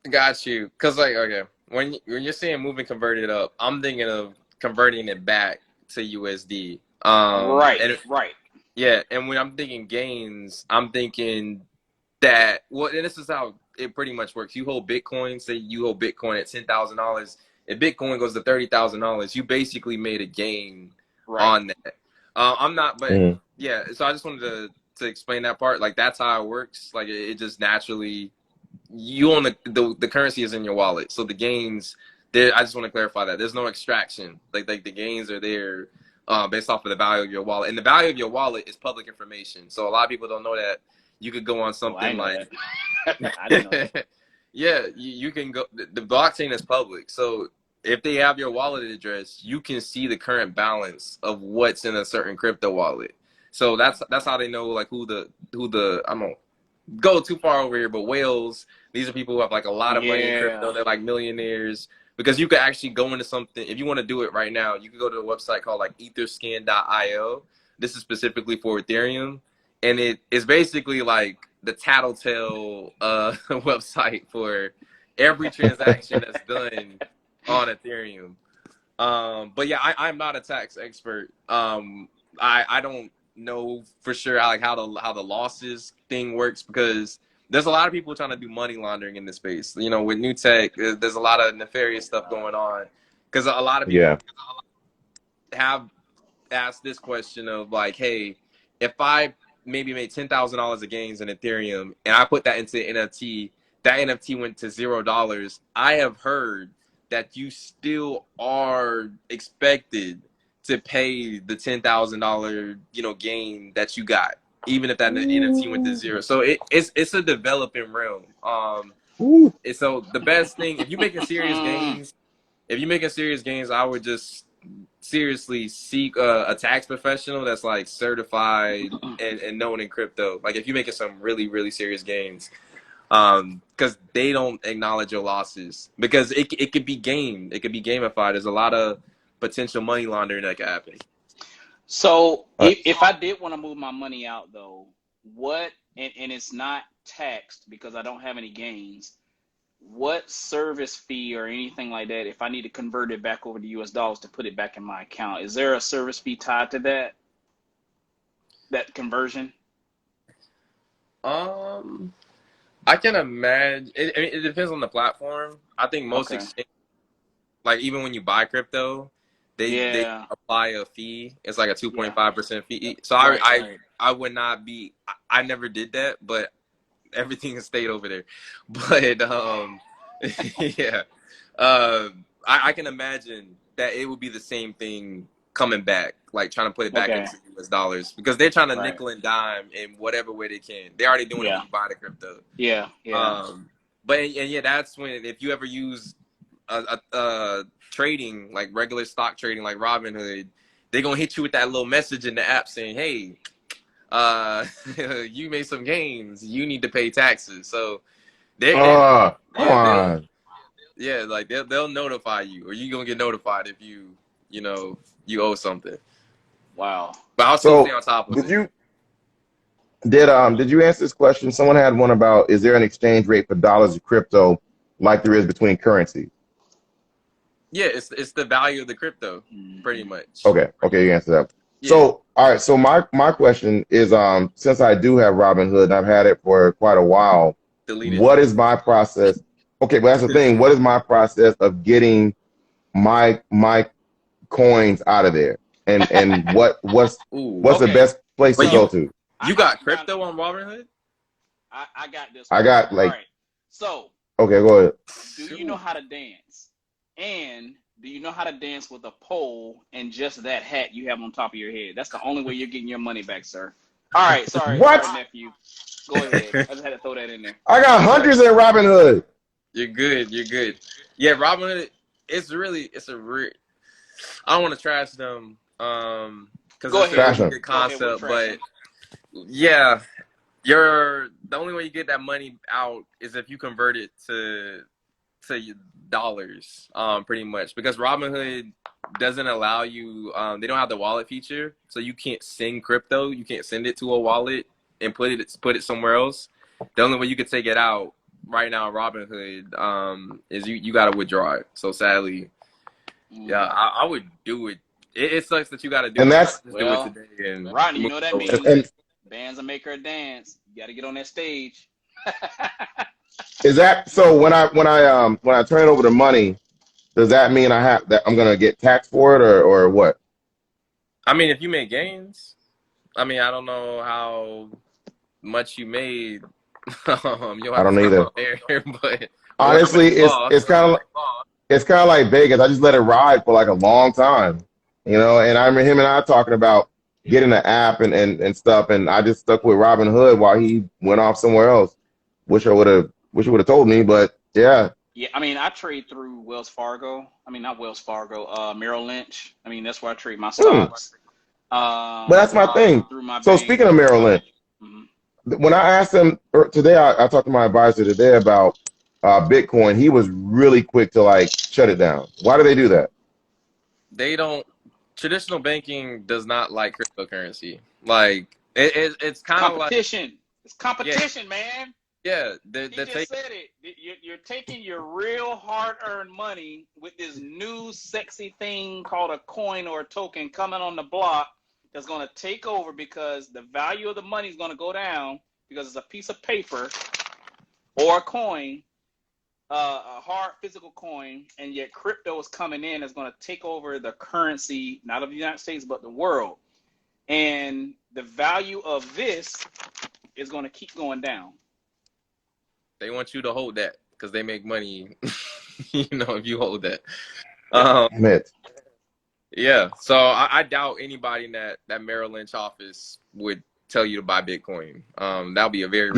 Got you. Because like, okay, when you're saying moving converted up, I'm thinking of converting it back to USD. Right, And right. yeah, and when I'm thinking gains, I'm thinking that, well, and this is how it pretty much works. You hold Bitcoin, say you hold Bitcoin at $10,000. If Bitcoin goes to $30,000, you basically made a gain Right. on that. I'm not, but yeah. So I just wanted to explain that part. Like that's how it works. Like it just naturally, you own the currency is in your wallet. So the gains there. I just want to clarify that there's no extraction. Like the gains are there. Based off of the value of your wallet, and the value of your wallet is public information. So a lot of people don't know that. You could go on something like, I didn't know that. yeah, you can go. The blockchain is public, so if they have your wallet address, you can see the current balance of what's in a certain crypto wallet. So that's how they know like who the I don't go too far over here, but whales. These are people who have like a lot of money in crypto. They're like millionaires. Because you could actually go into something, if you want to do it right now, you can go to a website called like etherscan.io. This is specifically for Ethereum. And it is basically like the tattletale website for every transaction that's done on Ethereum. But yeah, I'm not a tax expert. I don't know for sure how the losses thing works, because there's a lot of people trying to do money laundering in this space. With new tech, there's a lot of nefarious stuff going on, because a lot of people have asked this question of like, hey, if I maybe made $10,000 of gains in Ethereum and I put that into NFT, that NFT went to $0. I have heard that you still are expected to pay the $10,000 gain that you got, even if that NFT went to zero. So it's a developing realm. So the best thing, if you're making serious gains, I would just seriously seek a tax professional that's like certified and known in crypto. Like if you're making some really, really serious gains, because they don't acknowledge your losses, because it could be gamed. It could be gamified. There's a lot of potential money laundering that could happen. So if I did want to move my money out though, and it's not taxed because I don't have any gains, what service fee or anything like that, if I need to convert it back over to US dollars to put it back in my account, is there a service fee tied to that conversion? I can imagine. It depends on the platform. I think most exchanges, like even when you buy crypto, they apply a fee. It's like a 2.5% fee. So I would not be. I never did that, but everything has stayed over there. But yeah, I can imagine that it would be the same thing coming back, like trying to put it back Okay. into US dollars because they're trying to Right. nickel and dime in whatever way they can. They're already doing it Yeah. when you buy the crypto. Yeah. Yeah. But and yeah, that's when if you ever use trading like regular stock trading like Robinhood, they're gonna hit you with that little message in the app saying, "Hey, you made some gains. You need to pay taxes." So Come they'll on. yeah, like they'll notify you, or you gonna get notified if you owe something. Wow. But I'll still stay So on top of did it. you did you answer this question? Someone had one about, is there an exchange rate for dollars to crypto like there is between currencies? Yeah, it's the value of the crypto, pretty much. Okay, you answered that. Yeah. So, all right, so my question is, since I do have Robinhood and I've had it for quite a while, Delete it. what is my process? Okay, but that's the thing. What is my process of getting my coins out of there? And what's Ooh. the best place to But go to? you got crypto on Robinhood? I got this. I got like, all right. So, okay, go ahead. do you know how to dance? And do you know how to dance with a pole and just that hat you have on top of your head? That's the only way you're getting your money back, sir. All right, sorry, What? sorry, nephew. Go ahead. I just had to throw that in there. I got hundreds in Robinhood. You're good. Yeah, Robinhood. It's a real. I don't want to trash them, because Go it's a ahead. really good Go ahead, we'll concept. trash But yeah, the only way you get that money out is if you convert it to dollars, pretty much, because Robinhood doesn't allow you. They don't have the wallet feature, so you can't send crypto. You can't send it to a wallet and put it somewhere else. The only way you can take it out right now on Robinhood, is you got to withdraw it. So sadly, yeah, I would do it. It sucks that you got to do And it. that's Just do it today. And Rodney, you know what that means? and Bands will make her dance. You got to get on that stage. is that so? When I turn over the money, does that mean I'm gonna get taxed for it or what? I mean, if you make gains, I mean, I don't know how much you made. You'll I have to don't start either. from there, but Honestly, it's kind of like Vegas. I just let it ride for like a long time, And I remember him and I talking about getting an app and stuff, and I just stuck with Robinhood while he went off somewhere else. Wish you would have told me, but yeah. Yeah, I mean, I trade through Wells Fargo. I mean, not Wells Fargo, Merrill Lynch. I mean, that's where I trade my stocks. But that's my thing. Through my So bank. speaking of Merrill Lynch, when I asked him today, I talked to my advisor today about Bitcoin. He was really quick to like shut it down. Why do they do that? they don't. Traditional banking does not like cryptocurrency. Like it's kind of like competition. It's competition, man. yeah. He just said it. You're taking your real hard-earned money with this new sexy thing called a coin or a token coming on the block that's going to take over because the value of the money is going to go down because it's a piece of paper or a coin, a hard physical coin, and yet crypto is coming in is going to take over the currency, not of the United States, but the world. And the value of this is going to keep going down. They want you to hold that because they make money, if you hold that. Yeah. So I doubt anybody in that Merrill Lynch office would tell you to buy Bitcoin. That'll be a very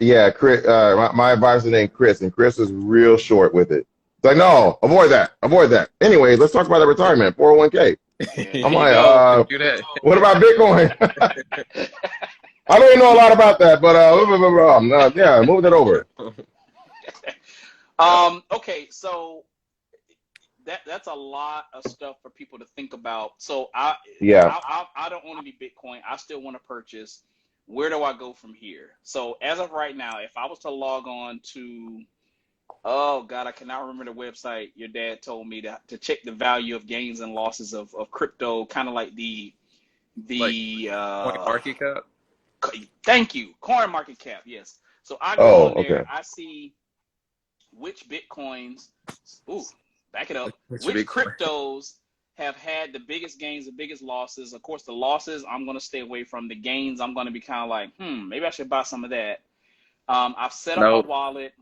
Yeah, Chris, my advisor named Chris, and Chris is real short with it. It's like, no, avoid that. Anyway, let's talk about the retirement, 401k. I'm like, what about Bitcoin? I don't even know a lot about that, but yeah, move that over. Okay, so that's a lot of stuff for people to think about. So I don't want to be Bitcoin. I still want to purchase. Where do I go from here? So as of right now, if I was to log on to, oh God, I cannot remember the website your dad told me to check the value of gains and losses of crypto, kind of like the market cap. Thank you, coin market cap. Yes. So I go on there. Okay. I see which Bitcoins. Ooh, back it up. Which cryptos have had the biggest gains, the biggest losses. Of course, the losses I'm going to stay away from. The gains I'm going to be kind of like, maybe I should buy some of that. I've set up my wallet.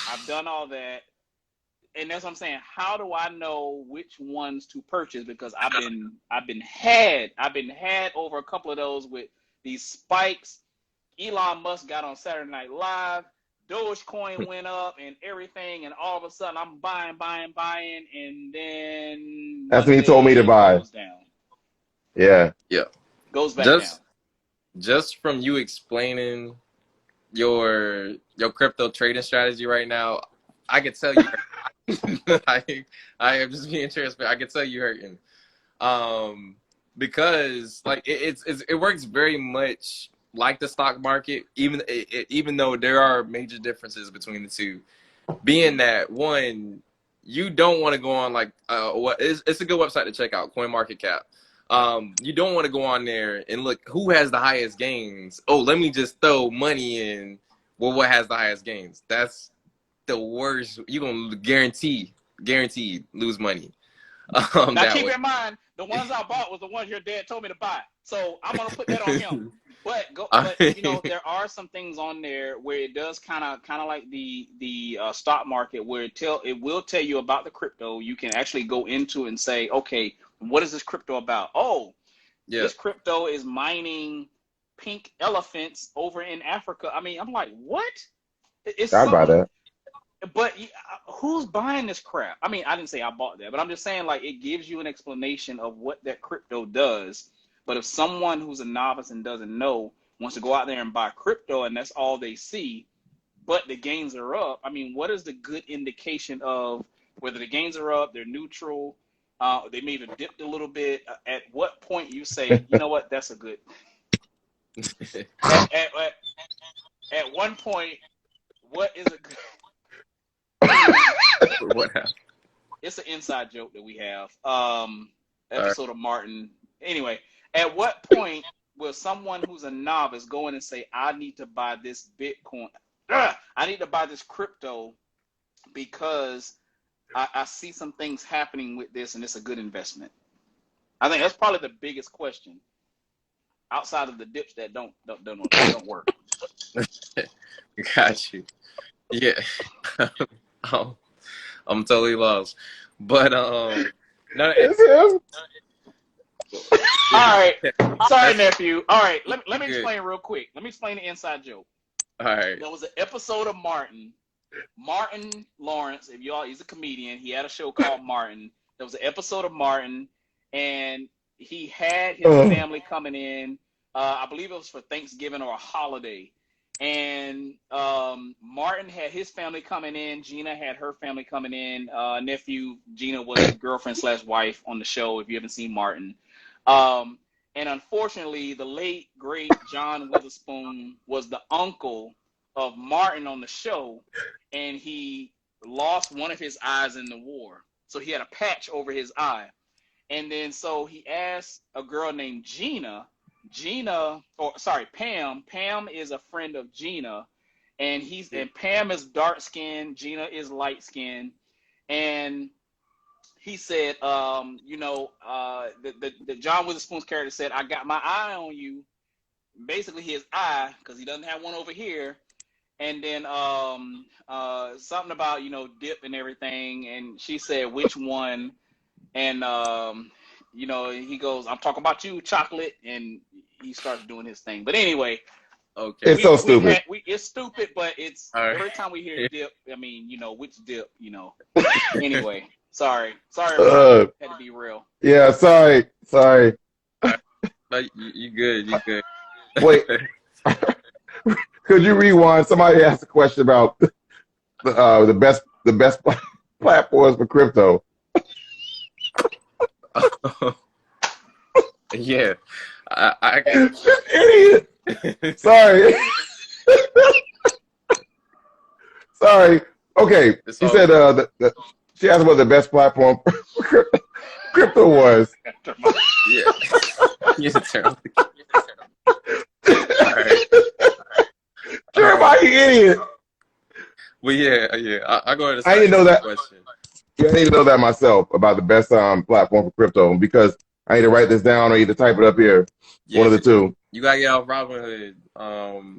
I've done all that. and that's what I'm saying. How do I know which ones to purchase? Because I've been had over a couple of those with these spikes. Elon Musk got on Saturday Night Live. Dogecoin went up and everything, and all of a sudden I'm buying, and then That's one when he told me day to it buy. goes down. Yeah. Yeah. Goes back down. Just from you explaining your crypto trading strategy right now, I could tell you I am just being transparent. I can tell you hurting. Because like it works very much like the stock market, even though there are major differences between the two. Being that one, you don't want to go on like it's a good website to check out, CoinMarketCap. You don't want to go on there and look who has the highest gains. Oh, let me just throw money in. Well, what has the highest gains? That's the worst. You're gonna guaranteed lose money. Now keep in mind, the ones I bought was the ones your dad told me to buy. So I'm gonna put that on him. But you know, there are some things on there where it does kind of like the stock market, where it will tell you about the crypto. You can actually go into and say, okay, what is this crypto about? Oh, Yeah. this crypto is mining pink elephants over in Africa. I mean, I'm like, what? It's I'd buy that. But who's buying this crap? I mean, I didn't say I bought that, but I'm just saying, like, it gives you an explanation of what that crypto does. But if someone who's a novice and doesn't know wants to go out there and buy crypto and that's all they see, but the gains are up, I mean, what is the good indication of whether the gains are up, they're neutral, they may have dipped a little bit? At what point you say, you know what, that's a good. At one point, what is a good? What happened? It's an inside joke that we have. Episode of Martin. Anyway, at what point will someone who's a novice go in and say, I need to buy this Bitcoin? I need to buy this crypto because I see some things happening with this and it's a good investment. I think that's probably the biggest question outside of the dips that don't work. Got you. Yeah. I'm totally lost. But no, all right. Sorry, nephew. All right, let me explain real quick. Let me explain the inside joke. All right. There was an episode of Martin Lawrence. If y'all, he's a comedian. He had a show called Martin. There was an episode of Martin, and he had his family coming in. I believe it was for Thanksgiving or a holiday. And Martin had his family coming in. Gina had her family coming in. Nephew Gina was his girlfriend / wife on the show, if you haven't seen Martin. And unfortunately, the late, great John Witherspoon was the uncle of Martin on the show, and he lost one of his eyes in the war. So he had a patch over his eye. And then so he asked a girl named Pam. Pam is a friend of Gina, and Pam is dark skinned, Gina is light skinned, and he said, the John Witherspoon's character said, I got my eye on you, basically his eye, because he doesn't have one over here, and then something about dip and everything, and she said which one, and he goes, I'm talking about you, chocolate, and he starts doing his thing. But anyway, okay, it's so stupid. It's stupid, but it's every time we hear dip, I mean, which dip, Anyway, sorry, had to be real. Yeah, sorry. No, you good. Wait, could you rewind? Somebody asked a question about the best platforms for crypto. Yeah, I idiot. Sorry. Sorry. Okay. She said she asked what the best platform for crypto was. Yeah. You're terrible. All right. Jeremiah, you idiot. Well, yeah. I go ahead and I didn't know that. Question. Yeah, I need to know that myself about the best platform for crypto, because I need to write this down or either type it up here. Yeah, one of the two. You gotta get off Robinhood,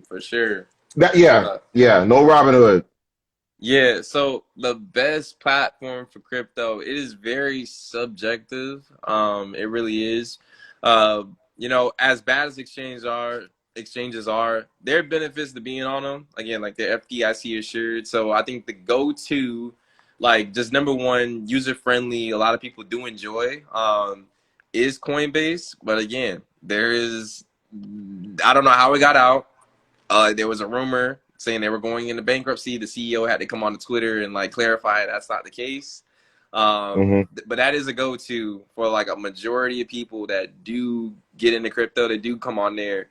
for sure. No Robinhood. Yeah, so the best platform for crypto, it is very subjective. It really is. Uh, as bad as exchanges are, there are benefits to being on them. Again, like the FDIC assured. So I think the go-to, like just number one, user friendly, a lot of people do enjoy, is Coinbase. But again, I don't know how it got out. There was a rumor saying they were going into bankruptcy. The CEO had to come on to Twitter and like clarify that's not the case. Hmm. But that is a go-to for like a majority of people that do get into crypto. That do come on there.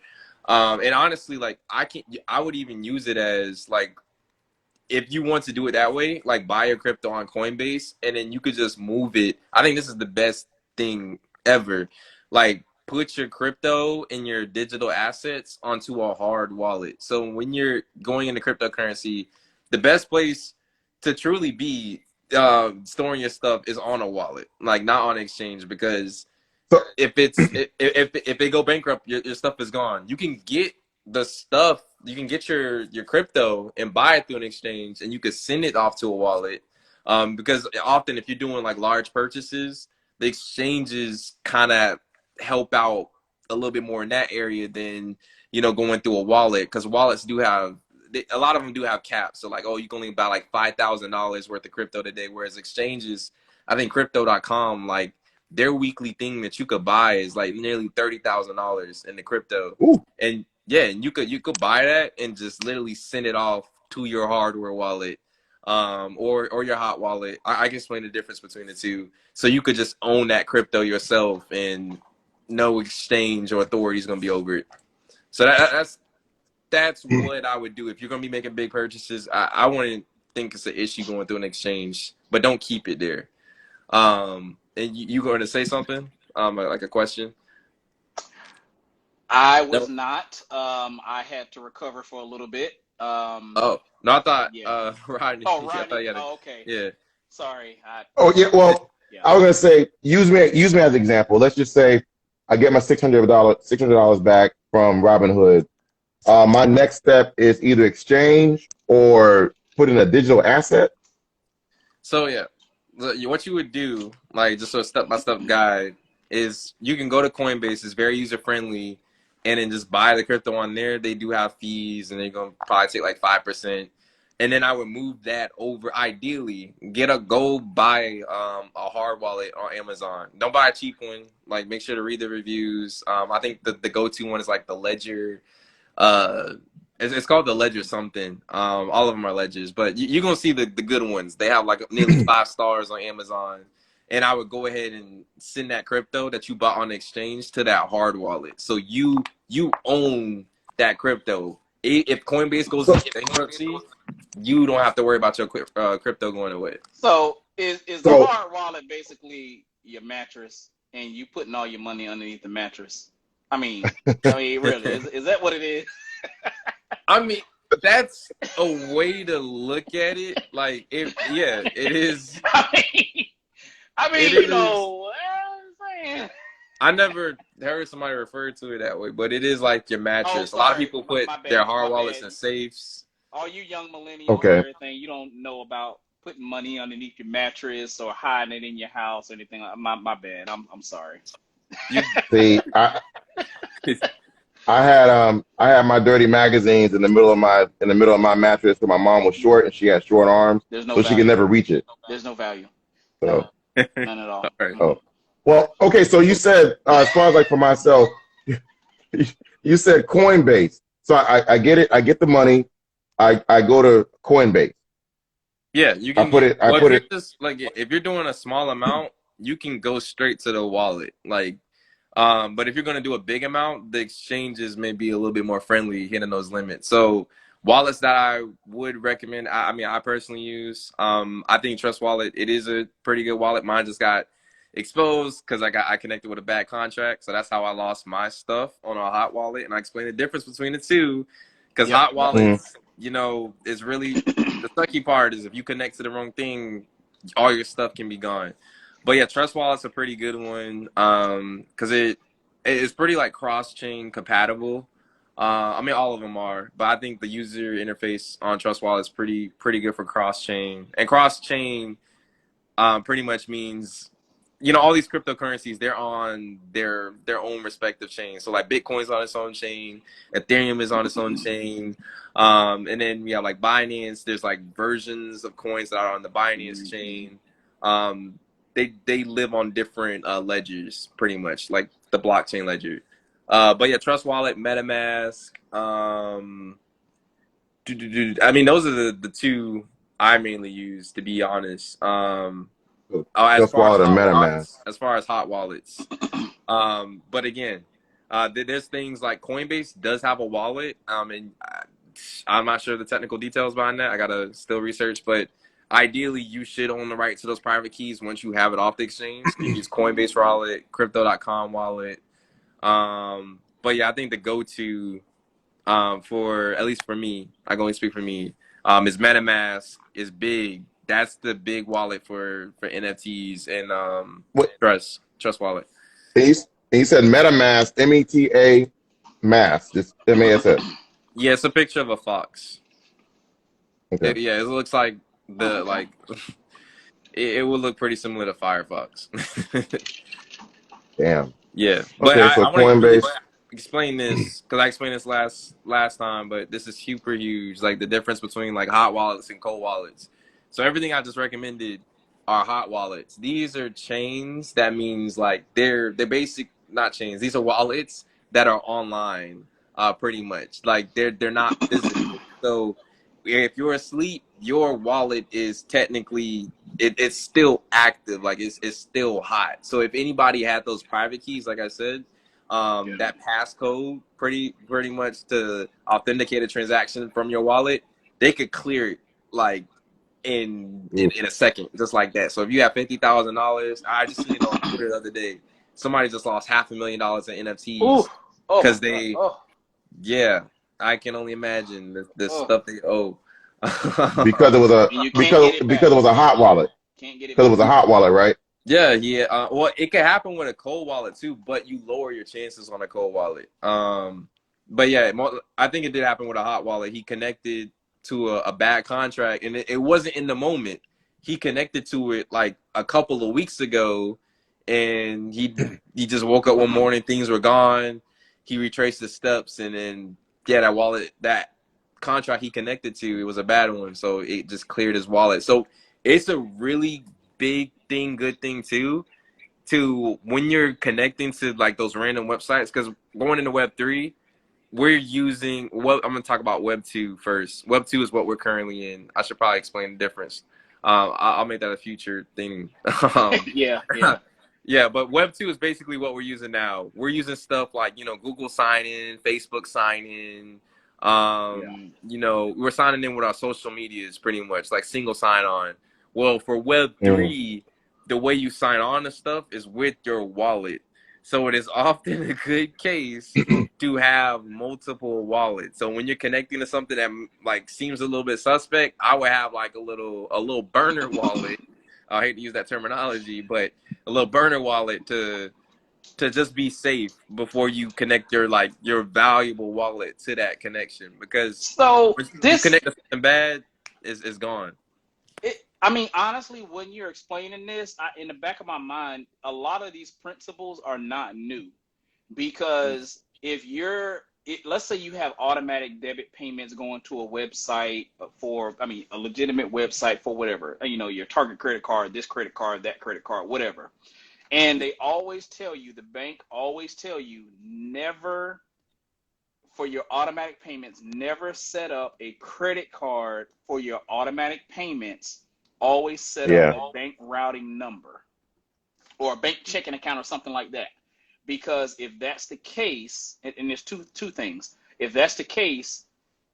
And honestly, like I would even use it as like if you want to do it that way, like buy your crypto on Coinbase and then you could just move it. I think this is the best thing ever. Like put your crypto and your digital assets onto a hard wallet. So when you're going into cryptocurrency, the best place to truly be storing your stuff is on a wallet, like not on exchange, because So, if they go bankrupt, your stuff is gone. You can get the stuff, you can get your crypto and buy it through an exchange, and you could send it off to a wallet. Because often if you're doing like large purchases, the exchanges kind of help out a little bit more in that area than going through a wallet, because wallets do have a lot of them do have caps. So like, oh, you can only buy like $5,000 worth of crypto today, whereas exchanges, I think crypto.com, like their weekly thing that you could buy is like nearly $30,000 in the crypto. ooh, And yeah, and you could buy that and just literally send it off to your hardware wallet, or your hot wallet. I can explain the difference between the two. So you could just own that crypto yourself, and no exchange or authority is gonna be over it. So that's what I would do if you're gonna be making big purchases. I wouldn't think it's an issue going through an exchange, but don't keep it there. And you going to say something? Like a question? I was No. not. I had to recover for a little bit. Oh no, I thought Yeah. Rodney. Oh, I thought Rodney. you had a Oh, okay. yeah. Sorry. oh yeah. Well, Yeah. I was gonna say use me as an example. Let's just say I get my $600 back from Robinhood. My next step is either exchange or put in a digital asset. So yeah, what you would do, like just a step by step guide, is you can go to Coinbase. It's very user friendly, and then just buy the crypto on there. They do have fees, and they're gonna probably take like 5%. And then I would move that over. Ideally, go buy a hard wallet on Amazon. Don't buy a cheap one. Like make sure to read the reviews. I think the go to one is like the Ledger. uh it's called the Ledger something. All of them are ledgers, but you're gonna see the good ones. They have like nearly 5 stars on Amazon. And I would go ahead and send that crypto that you bought on the exchange to that hard wallet. So you own that crypto. If Coinbase goes So, into bankruptcy, you don't have to worry about your crypto going away. So is the so hard wallet basically your mattress, and you putting all your money underneath the mattress? Really, is that what it is? I mean, that's a way to look at it. Like, yeah, it is. I mean, It you is. know, I'm saying. I never heard somebody refer to it that way, but it is like your Oh, mattress. A lot of sorry, people put my their bad, hard my wallets bad. in safes. All you young millennials and okay. everything, you don't know about putting money underneath your mattress or hiding it in your house or anything. My bad. I'm sorry. You, See, I had my dirty magazines in the middle of my mattress because my mom was short and she had short arms, There's no so she could value. never reach it. There's no value. So, None at all. all right. oh, well, okay. So you said as far as like for myself, you said Coinbase. So I get it. I get the money. I go to Coinbase. Yeah, you I can put get. it. I Well, if put you're it. just like if you're doing a small amount, you can go straight to the wallet. Like, but if you're gonna do a big amount, the exchanges may be a little bit more friendly hitting those limits. So wallets that I would recommend, I mean, I personally use. I think Trust Wallet. It is a pretty good wallet. Mine just got exposed because I connected with a bad contract, so that's how I lost my stuff on a hot wallet. And I explained the difference between the two, because Yep. hot Yep. Mm, wallets, is really the sucky part is if you connect to the wrong thing, all your stuff can be gone. But yeah, Trust Wallet's a pretty good one, because it's pretty like cross chain compatible. I mean, all of them are, but I think the user interface on Trust Wallet is pretty good for cross chain. And cross chain pretty much means, all these cryptocurrencies, they're on their own respective chains. So like Bitcoin's on its own chain, Ethereum is on its own chain, and then we have like Binance. There's like versions of coins that are on the Binance chain. Um, they live on different ledgers, pretty much like the blockchain ledger. But yeah, Trust Wallet, MetaMask. I mean, those are the two I mainly use, to be honest. As Just far as Wallet and hot MetaMask. wallets, but again, there's things like Coinbase does have a wallet. And I'm not sure the technical details behind that. I gotta still research, but ideally, you should own the right to those private keys once you have it off the exchange. You can use Coinbase wallet, Crypto.com wallet. But yeah, I think the go-to for, at least for me, I can only speak for me, is MetaMask is big. That's the big wallet for NFTs and What Trust Wallet. he said MetaMask, META mask, just MASS. Yeah, it's a picture of a fox. Okay. Yeah, it looks like it would look pretty similar to Firefox. Damn. Yeah, but Okay, I so want to really Coinbase. explain this because I explained this last time, but this is super huge. Like the difference between like hot wallets and cold wallets. So everything I just recommended are hot wallets. These are chains. That means like they're basic, not chains. These are wallets that are online, pretty much. Like they're not physical. So if you're asleep, your wallet is technically it's still active, like it's still hot. So if anybody had those private keys, like I said, that passcode pretty much to authenticate a transaction from your wallet, they could clear it like in a second, just like that. So if you have $50,000, I just seen it on Twitter the other day. Somebody just lost $500,000 in NFTs because they, yeah, I can only imagine the stuff they owe. Because it was a And you can't get it back. because it was a hot wallet. Can't get it Because it back. was a hot wallet, right? Yeah. Well, it could happen with a cold wallet too, but you lower your chances on a cold wallet. But yeah, I think it did happen with a hot wallet. He connected to a bad contract, and it wasn't in the moment. He connected to it like a couple of weeks ago, and he just woke up one morning, things were gone. He retraced the steps, and then yeah, that contract he connected to, it was a bad one, so it just cleared his wallet. So it's a really big thing, good thing too, to when you're connecting to like those random websites, because going into Web3, we're using I'm going to talk about Web2 first. Web2 is what we're currently in. I should probably explain the difference. I'll make that a future thing. Yeah. Yeah, but Web2 is basically what we're using now. We're using stuff like, Google sign in, Facebook sign in. We're signing in with our social medias pretty much, like single sign on. Well, for Web3, the way you sign on to stuff is with your wallet. So it is often a good case to have multiple wallets. So when you're connecting to something that like seems a little bit suspect, I would have like a little burner wallet. I hate to use that terminology, but a little burner wallet to just be safe before you connect your valuable wallet to that connection, because So when you this, connect to something bad, it's gone. I mean, honestly, when you're explaining this, in the back of my mind, a lot of these principles are not new, because if let's say you have automatic debit payments going to a website a legitimate website for whatever, your Target credit card, this credit card, that credit card, whatever. And they always tell you, the bank always tell you, never, for your automatic payments, never set up a credit card for your automatic payments. Always set up a bank routing number or a bank checking account or something like that. Because if that's the case, and there's two things. If that's the case,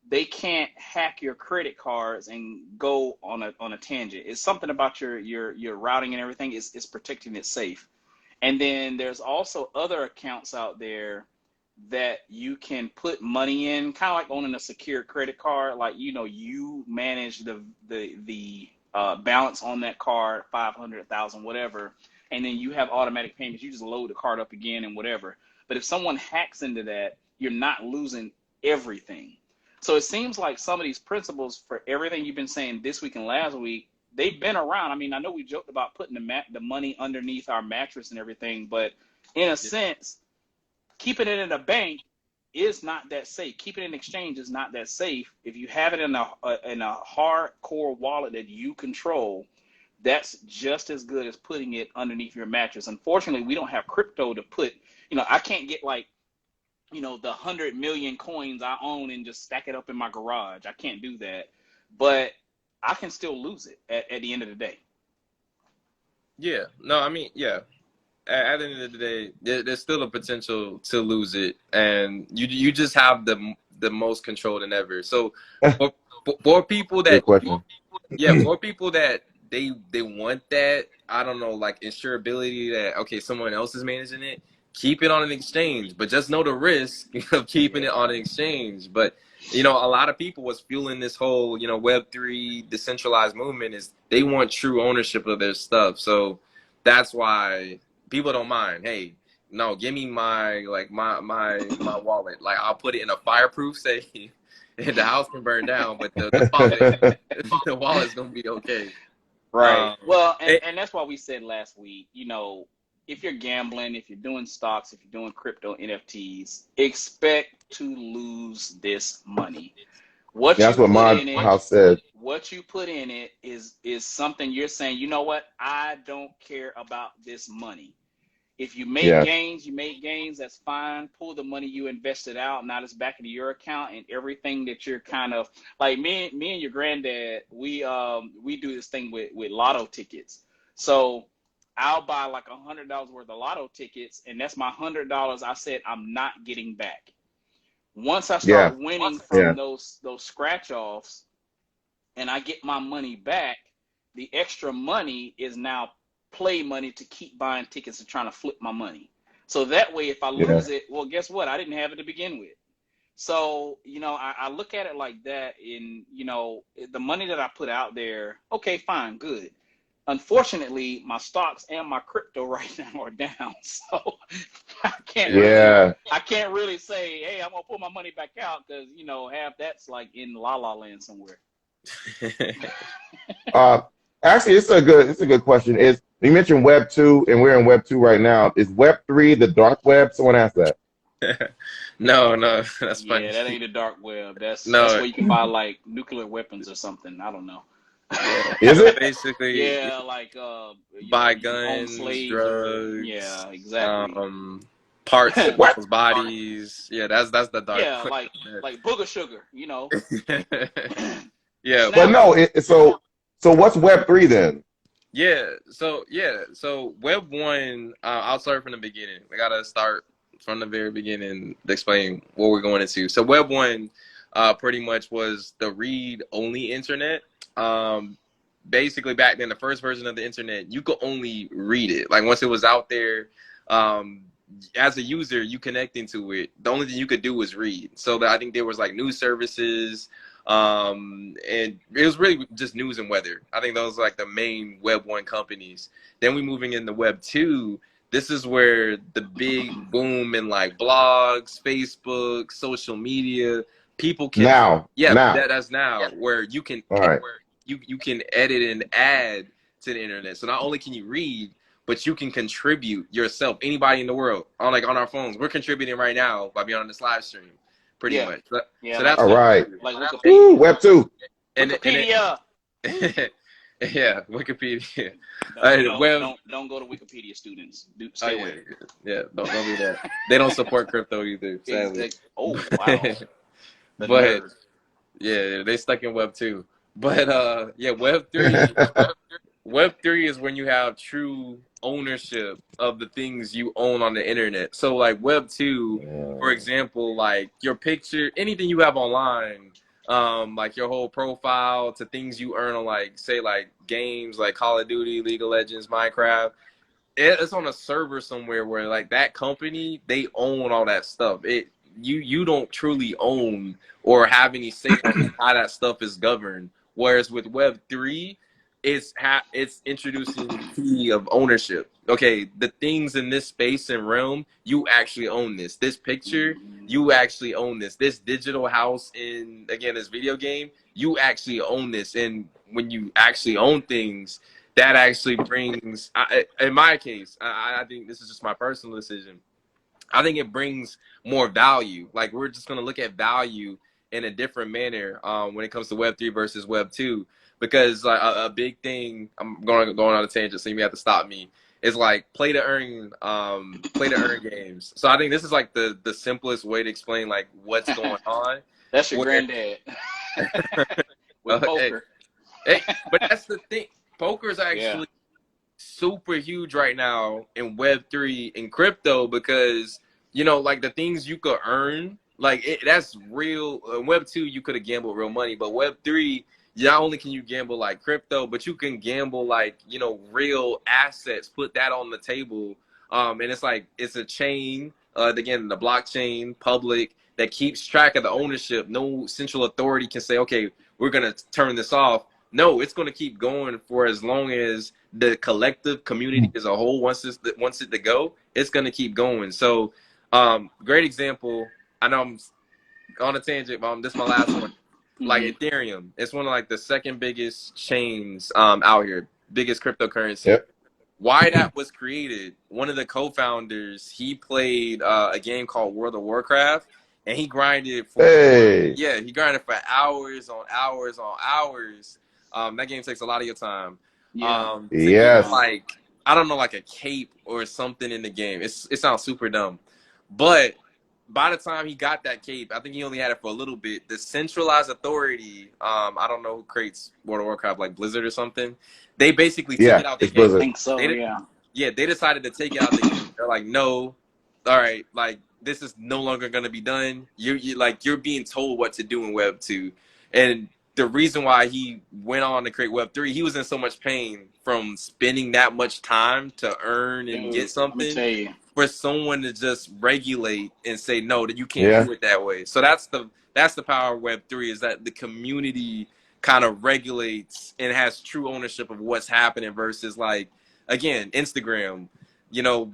they can't hack your credit cards and go on a tangent. It's something about your routing and everything is protecting it safe. And then there's also other accounts out there that you can put money in, kind of like owning a secured credit card. Like, you manage the balance on that card, 500,000, whatever, and then you have automatic payments. You just load the card up again and whatever. But if someone hacks into that, you're not losing everything. So it seems like some of these principles for everything you've been saying this week and last week, they've been around. I mean, I know we joked about putting the money underneath our mattress and everything, but in a sense, keeping it in a bank is not that safe. Keeping it in exchange is not that safe. If you have it in a hardcore wallet that you control, that's just as good as putting it underneath your mattress. Unfortunately, we don't have crypto to put, I can't get like, the 100 million coins I own and just stack it up in my garage. I can't do that, but I can still lose it at the end of the day. Yeah, no, I mean, yeah. At the end of the day, there's still a potential to lose it, and you just have the most control than ever. So for people that, for people that they want that, I don't know, like insurability that, okay, someone else is managing it, keep it on an exchange, but just know the risk of keeping it on an exchange. But a lot of people was fueling this whole Web3 decentralized movement is they want true ownership of their stuff. So that's why people don't mind. Hey, no, give me my wallet. Like, I'll put it in a fireproof safe. The house can burn down, but the wallet's gonna be okay. Right. Well, and that's why we said last week, if you're gambling, if you're doing stocks, if you're doing crypto, NFTs, expect to lose this money. That's what my house said. What you put in it is something you're saying, you know what? I don't care about this money. If you make gains, that's fine. Pull the money you invested out. Now it's back into your account, and everything that you're kind of like me and your granddad, we do this thing with lotto tickets. So I'll buy like $100 worth of lotto tickets, and that's my $100 I said I'm not getting back. Once I start winning from those scratch offs and I get my money back, the extra money is now play money to keep buying tickets and trying to flip my money. So that way, if I lose it, well, guess what? I didn't have it to begin with. So, I look at it like that. And, the money that I put out there, okay, fine, good. Unfortunately, my stocks and my crypto right now are down. So I can't really say, hey, I'm going to pull my money back out because, half that's like in La La Land somewhere. Actually, it's a good question. You mentioned Web 2, and we're in Web 2 right now. Is Web 3 the dark web? Someone asked that. No, that's funny. Yeah, that ain't the dark web. That's where you can buy like nuclear weapons or something. I don't know. Is it? Basically, like buy guns, drugs. Yeah, exactly. Parts of people's bodies. Yeah, that's the dark. Yeah, like booger sugar. Yeah, but no. So what's Web 3 then? So Web 1. I'll start from the beginning. I gotta start from the very beginning to explain what we're going into. So Web 1 pretty much was the read-only internet. Basically, back then, the first version of the internet, you could only read it. Like, once it was out there, as a user, you connecting to it, the only thing you could do was read. So I think there was like news services, and it was really just news and weather. I think those were like the main Web 1 companies. Then we moving into Web 2. This is where the big boom in like blogs, Facebook, social media. People can that's now where you can you can edit and add to the internet. So not only can you read, but you can contribute yourself. Anybody in the world on our phones, we're contributing right now by being on this live stream, pretty much. So that's all right. Like Wikipedia. Web 2. Wikipedia. Yeah, Wikipedia. Don't go to Wikipedia, students. Stay away. Yeah, don't do that. They don't support crypto either, sadly. Oh, wow. But yeah, they stuck in Web 2. But Web 3. Web 3 is when you have true ownership of the things you own on the internet. So like Web 2, for example, like your picture, anything you have online, like your whole profile to things you earn on like games like Call of Duty, League of Legends, Minecraft. It's on a server somewhere where like that company, they own all that stuff. You don't truly own or have any say on how that stuff is governed. Whereas with Web 3, it's introducing the key of ownership. Okay, the things in this space and realm, you actually own this. This picture, you actually own this. This digital house in, again, this video game, you actually own this. And when you actually own things, that actually brings, in my case, I think this is just my personal decision. I think it brings more value. Like, we're just going to look at value in a different manner when it comes to Web3 versus Web2. Because a big thing, I'm going on a tangent, so you may have to stop me, is like play to earn games. So I think this is like the simplest way to explain like what's going on. That's your granddad. With poker. Hey, but that's the thing. Poker is actually super huge right now in Web3 and crypto, because, you know, like the things you could earn, like that's real. Web2, you could have gambled real money, but Web3, not only can you gamble like crypto, but you can gamble like, you know, real assets, put that on the table. And it's like, it's a chain, again, the blockchain, public, that keeps track of the ownership. No central authority can say, okay, we're going to turn this off. No, it's going to keep going for as long as the collective community as a whole wants it to go. It's going to keep going. So, great example. I know I'm on a tangent, but this is my last one. Like Ethereum, it's one of like the second biggest chains out here, biggest cryptocurrency. Yep. Why that was created? One of the co-founders, he played a game called World of Warcraft, and he grinded for he grinded for hours on hours on hours. That game takes a lot of your time. Yes. Like, I don't know, like a cape or something in the game. It sounds super dumb, but by the time he got that cape, I think he only had it for a little bit. The centralized authority, I don't know who creates World of Warcraft, like Blizzard or something. They basically took it out the game. Blizzard. I think so, they decided to take it out the game. They're like, no, all right, like this is no longer going to be done. You're being told what to do in Web 2. And the reason why he went on to create Web 3, he was in so much pain from spending that much time to earn and get something. Let me tell you. For someone to just regulate and say no, that you can't do it that way. So that's the power of Web3, is that the community kind of regulates and has true ownership of what's happening, versus like, again, Instagram, you know,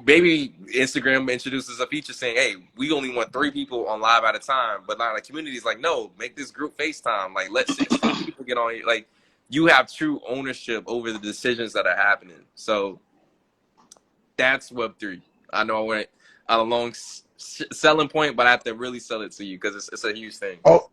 maybe Instagram introduces a feature saying, hey, we only want 3 people on live at a time, but like the community is like, no, make this group FaceTime, like let 16 people get on here. Like, you have true ownership over the decisions that are happening. So that's Web3. I know I went on a long selling point, but I have to really sell it to you because it's a huge thing. Oh,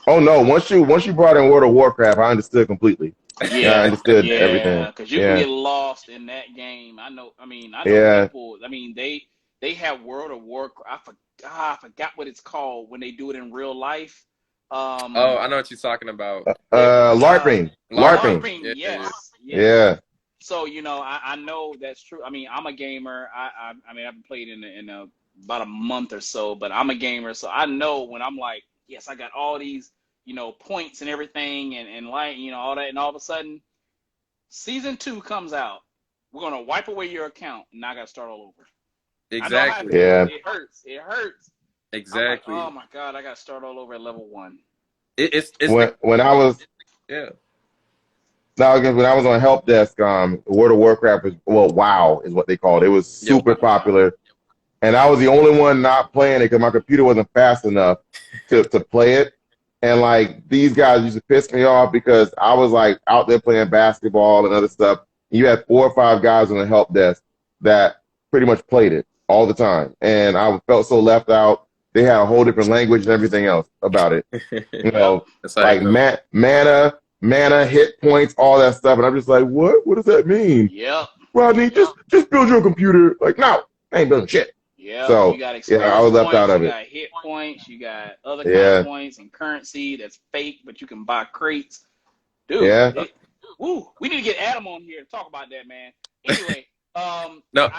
oh no! Once you brought in World of Warcraft, I understood completely. Yeah, I understood everything. Because you can get lost in that game. I know people. I mean, they have World of Warcraft. I forgot what it's called when they do it in real life. Oh, I know what you're talking about. LARPing. LARPing. Yes. Yeah. So, you know, I know that's true. I mean, I'm a gamer. I mean, I've played in about a month or so, but I'm a gamer. So I know when I'm like, yes, I got all these, you know, points and everything and like, you know, all that. And all of a sudden, season 2 comes out. We're going to wipe away your account. And now I got to start all over. Exactly. It hurts. It hurts. Exactly. Like, oh my God, I got to start all over at level 1. When I was Now, because when I was on help desk, World of Warcraft WoW is what they called it. It was super popular, and I was the only one not playing it because my computer wasn't fast enough to play it. And like these guys used to piss me off because I was like out there playing basketball and other stuff. You had 4 or 5 guys on the help desk that pretty much played it all the time, and I felt so left out. They had a whole different language and everything else about it. You know, like mana, hit points, all that stuff, and I'm just like, what? What does that mean? Yeah. Rodney, just build your computer. Like, no, I ain't building shit. Yeah. So you got experience I was left out of it. You got hit points. You got other kind of points and currency that's fake, but you can buy crates. Dude. Yeah. We need to get Adam on here to talk about that, man. Anyway, no.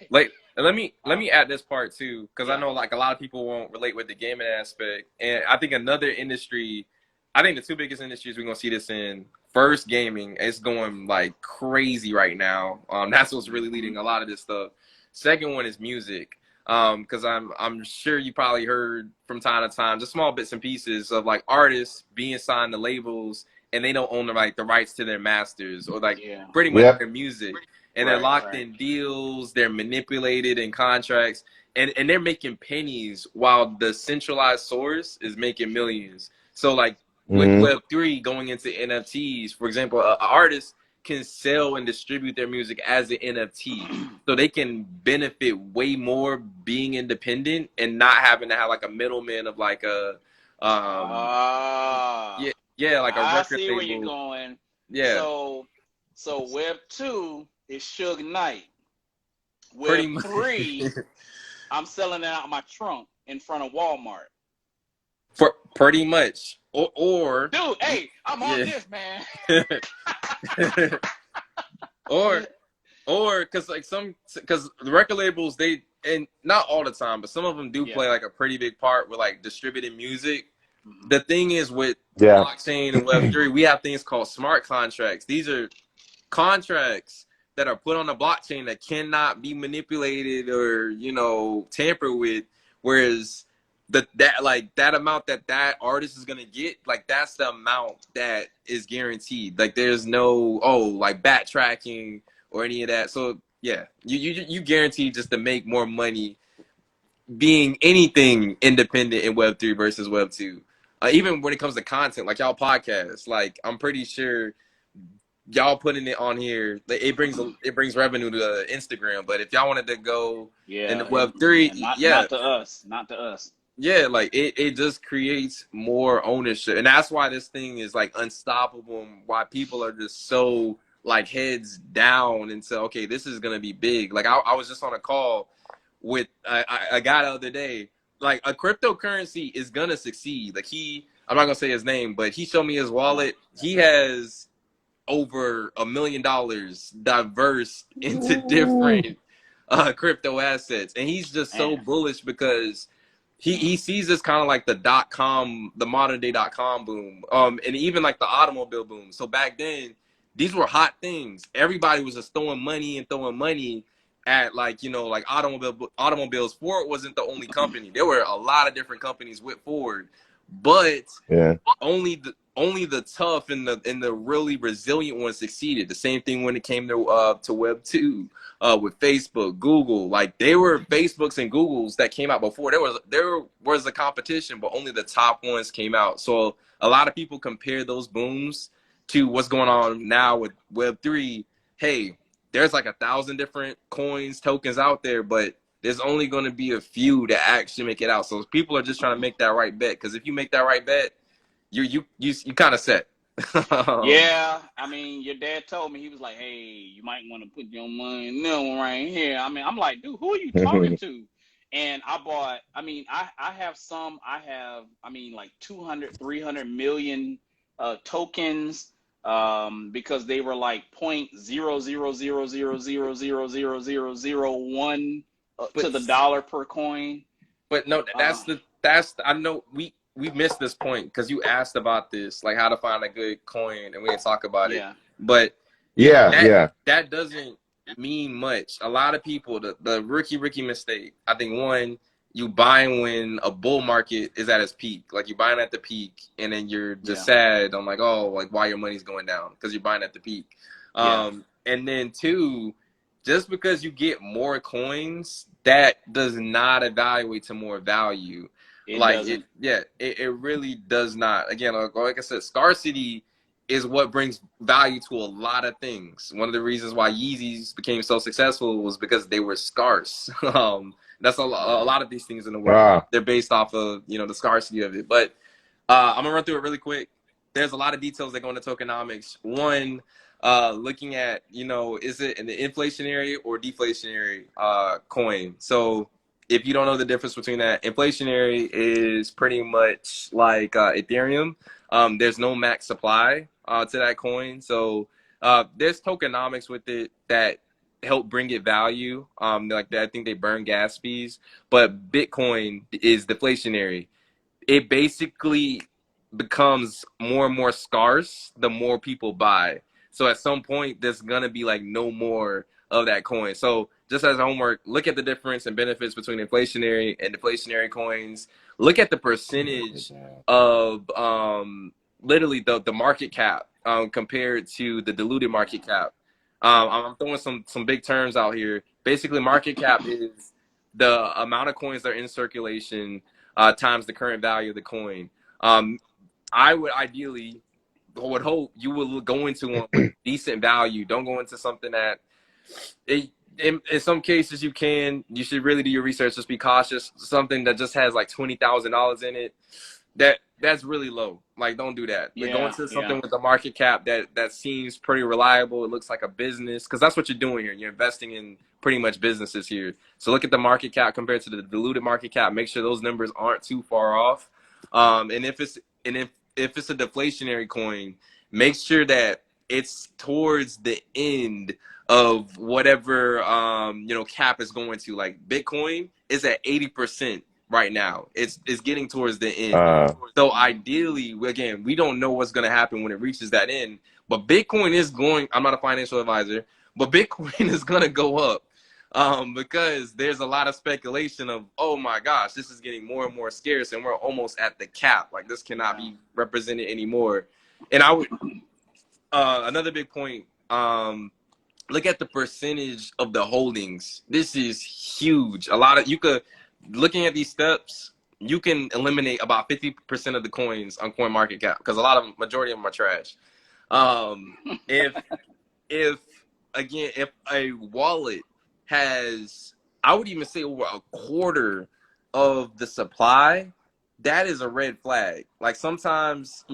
Like, let me add this part too, because I know like a lot of people won't relate with the gaming aspect, and I think another industry. I think the 2 biggest industries we're gonna see this in. First, gaming. It's going like crazy right now. That's what's really leading a lot of this stuff. Second one is music. Because I'm sure you probably heard from time to time just small bits and pieces of like artists being signed to labels and they don't own the rights to their masters or like Yeah. pretty much Yep. their music, and they're Right, locked right. in deals, they're manipulated in contracts, and they're making pennies while the centralized source is making millions. So like with Mm-hmm. Web3 going into NFTs, for example, an artist can sell and distribute their music as an NFT. So they can benefit way more being independent and not having to have like a middleman of like a Ah, yeah, like a I record see where you're label. going. Yeah, So, Web 2 is Suge Knight. pretty Web much. 3, I'm selling it out my trunk in front of Walmart. For pretty much. Or Dude, hey, I'm on yeah. this, man. or because because the record labels, they, and not all the time, but some of them do Yeah. play like a pretty big part with like distributing music. Mhm. The thing is with Yeah. blockchain and Web3, we have things called smart contracts. These are contracts that are put on the blockchain that cannot be manipulated or, you know, tampered with. Whereas that amount that artist is gonna get, like that's the amount that is guaranteed. Like there's no like backtracking or any of that. So yeah, you guarantee just to make more money being anything independent in Web3 versus Web2. Even when it comes to content, like y'all podcasts, like I'm pretty sure y'all putting it on here, it brings revenue to Instagram. But if y'all wanted to go in the Yeah, Web3, not to us, not to us. yeah, like it just creates more ownership, and that's why this thing is like unstoppable, and why people are just so like heads down and say, okay, this is gonna be big. Like I was just on a call with a guy the other day. Like a cryptocurrency is gonna succeed. Like I'm not gonna say his name, but he showed me his wallet. He has over $1 million diverse into different crypto assets, and he's just so Man. bullish because he sees this kind of like the modern day .com boom, and even like the automobile boom. So back then, these were hot things. Everybody was just throwing money at, like, you know, like automobiles. Ford wasn't the only company. There were a lot of different companies with Ford, but Yeah. only the tough and the really resilient ones succeeded. The same thing when it came to Web2, with Facebook, Google. Like they were Facebooks and Googles that came out before. There was a competition, but only the top ones came out. So a lot of people compare those booms to what's going on now with Web3. Hey, there's like 1,000 different coins, tokens out there, but there's only going to be a few that actually make it out. So people are just trying to make that right bet. Because if you make that right bet, you kind of set. Yeah, I mean, your dad told me, he was like, "Hey, you might want to put your money in that one right here." I mean, I'm like, dude, who are you talking to? And I bought, I mean, I have some, I mean, like 200, 300 million tokens, because they were like point zero zero zero zero zero zero zero zero zero one to but the dollar per coin. no, I know we missed this point because you asked about this, like how to find a good coin, and we didn't talk about it. Yeah. But Yeah. that doesn't mean much. A lot of people, the rookie mistake, I think, one, you buying when a bull market is at its peak. Like you're buying at the peak, and then you're just sad. I'm like, oh, like why your money's going down because you're buying at the peak. And then two, just because you get more coins, that does not evaluate to more value. It Like doesn't. it really does not. Again, like I said, scarcity is what brings value to a lot of things. One of the reasons why Yeezys became so successful was because they were scarce. That's a lot of these things in the world. They're based off of, you know, the scarcity of it. But I'm gonna run through it really quick. There's a lot of details that go into tokenomics. One, looking at, you know, is it an inflationary or deflationary coin? So if you don't know the difference between that, inflationary is pretty much like Ethereum. There's no max supply to that coin. So there's tokenomics with it that help bring it value. Like I think they burn gas fees, but Bitcoin is deflationary. It basically becomes more and more scarce the more people buy. So at some point, there's gonna be like no more of that coin. So just as homework, look at the difference and benefits between inflationary and deflationary coins. Look at the percentage of literally the market cap compared to the diluted market cap. I'm throwing some big terms out here. Basically, market cap is the amount of coins that are in circulation times the current value of the coin. I would ideally would hope you would go into one with decent value. Don't go into something that in some cases you should really do your research. Just be cautious. Something that just has like $20,000 in it. That's really low. Like, don't do that. Like, go into something with a market cap that seems pretty reliable. It looks like a business, because that's what you're doing here. You're investing in pretty much businesses here. So look at the market cap compared to the diluted market cap. Make sure those numbers aren't too far off. And if it's a deflationary coin, make sure that it's towards the end of whatever cap is going to. Like, Bitcoin is at 80%. Right now, it's getting towards the end. So ideally, again, we don't know what's going to happen when it reaches that end. But Bitcoin is going. I'm not a financial advisor, but Bitcoin is going to go up because there's a lot of speculation of, oh my gosh, this is getting more and more scarce, and we're almost at the cap. Like, this cannot be represented anymore. And I would another big point. Look at the percentage of the holdings. This is huge. Looking at these steps, you can eliminate about 50% of the coins on CoinMarketCap, because majority of them are trash. If a wallet has, I would even say, over a quarter of the supply, that is a red flag. Like, sometimes,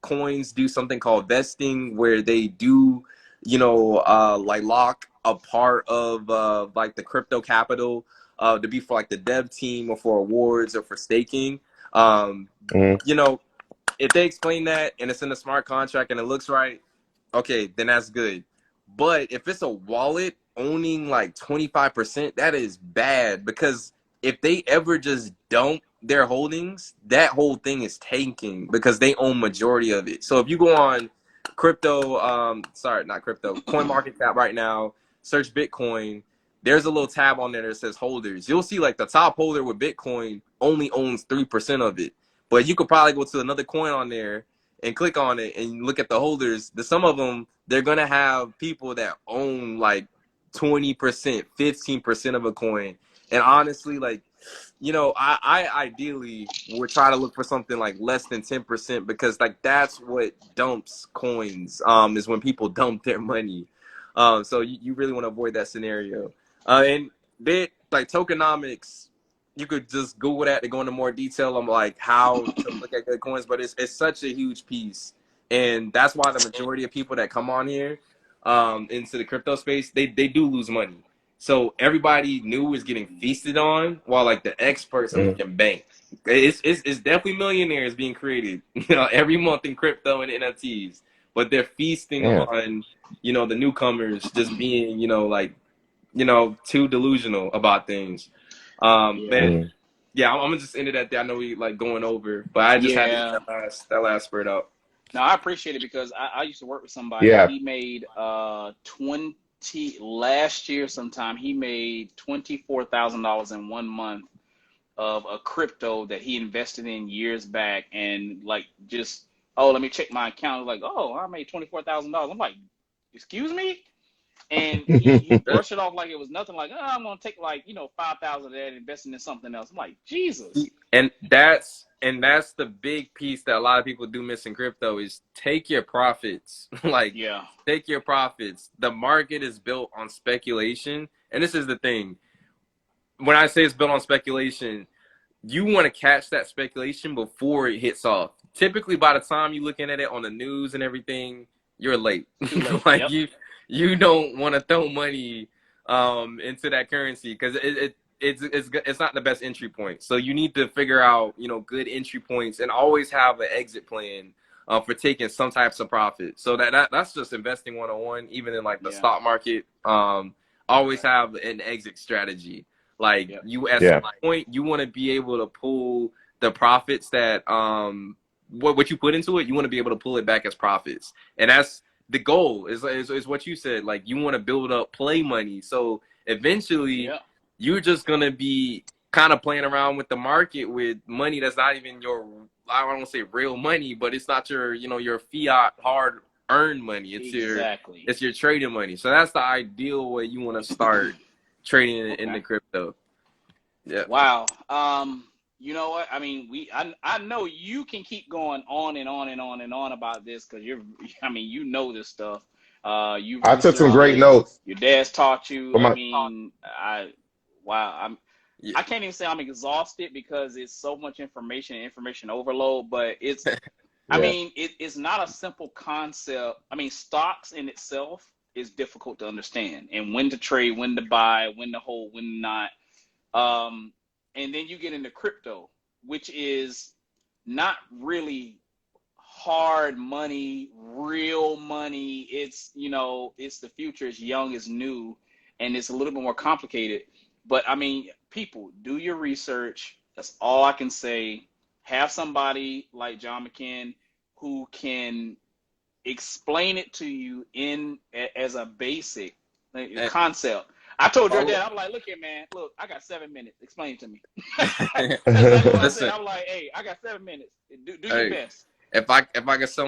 coins do something called vesting, where they do, like lock a part of like the crypto capital to be for like the dev team or for awards or for staking. If they explain that and it's in a smart contract and it looks right, okay, then that's good. But if it's a wallet owning like 25%, that is bad, because if they ever just dump their holdings, that whole thing is tanking because they own majority of it. So if you go on CoinMarketCap right now, search Bitcoin, there's a little tab on there that says holders. You'll see like the top holder with Bitcoin only owns 3% of it. But you could probably go to another coin on there and click on it and look at the holders. Some of them, they're going to have people that own like 20%, 15% of a coin. And honestly, like, I ideally would try to look for something like less than 10%, because like that's what dumps coins, is when people dump their money. So you really want to avoid that scenario. And like tokenomics, you could just Google that to go into more detail on like how to look at good coins, but it's such a huge piece. And that's why the majority of people that come on here into the crypto space, they do lose money. So everybody new is getting feasted on, while like the experts are making bank. It's definitely millionaires being created, every month in crypto and NFTs, but they're feasting on, the newcomers just being, too delusional about things. I'm gonna just end it at that. I know we like going over, but I just had to get that last spurt out. No, I appreciate it, because I used to work with somebody. He made last year sometime he made $24,000 in 1 month of a crypto that he invested in years back, and like just let me check my account. Like, I made $24,000. I'm like, excuse me? And he brushed it off like it was nothing. Like, I'm gonna take like 5,000 of that and invest in something else. I'm like, Jesus. And that's the big piece that a lot of people do miss in crypto is take your profits. Take your profits. The market is built on speculation, and this is the thing. When I say it's built on speculation, you want to catch that speculation before it hits off. Typically, by the time you're looking at it on the news and everything, you're late. Like you don't want to throw money into that currency, because it's not the best entry point. So you need to figure out good entry points and always have an exit plan for taking some types of profit. So that's just investing 101. Even in like the stock market, always have an exit strategy. Like at some point you want to be able to pull the profits that what you put into it. You want to be able to pull it back as profits, and that's the goal. Is what you said. Like, you want to build up play money, so eventually you're just gonna be kind of playing around with the market with money that's not even your I don't want to say real money, but it's not your, your fiat hard earned money. Exactly. It's your trading money. So that's the ideal way you want to start trading in the Okay. crypto. Yeah. Wow. You know what? I mean, I know you can keep going on and on and on and on about this because you know this stuff. You've I took some researched great it. notes Your dad's taught you. for I my. mean, wow. Yeah. I can't even say I'm exhausted because it's so much information overload. But it's, I Yeah. mean, it's not a simple concept. I mean, stocks in itself is difficult to understand, and when to trade, when to buy, when to hold, when to not. And then you get into crypto, which is not really hard money, real money. It's, it's the future, it's young, it's new, and it's a little bit more complicated. But I mean, people, do your research. That's all I can say. Have somebody like John McKinn who can explain it to you as a basic concept. I told your dad, I'm like, look here, man, look, I got 7 minutes. Explain it to me. That's exactly what I said. I'm like, hey, I got 7 minutes. Do your best. If I can sell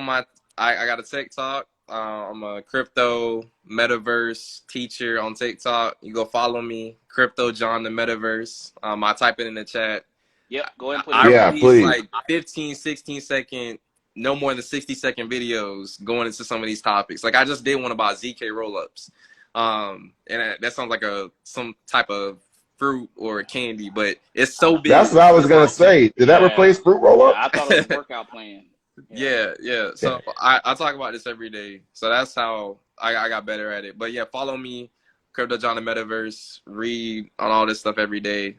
I got a TikTok. I'm a crypto metaverse teacher on TikTok. You go follow me, Crypto John the Metaverse. I type it in the chat. Yep, go ahead and put I it. Yeah, release please. like 15, 16-second, no more than 60-second videos going into some of these topics. Like I just did one about ZK rollups. And that sounds like some type of fruit or candy, but it's so big. That's what I was gonna say. Did that replace fruit roll up? Yeah, I thought it was a workout plan. Yeah. So I talk about this every day. So that's how I got better at it. But yeah, follow me, Crypto John the Metaverse. Read on all this stuff every day.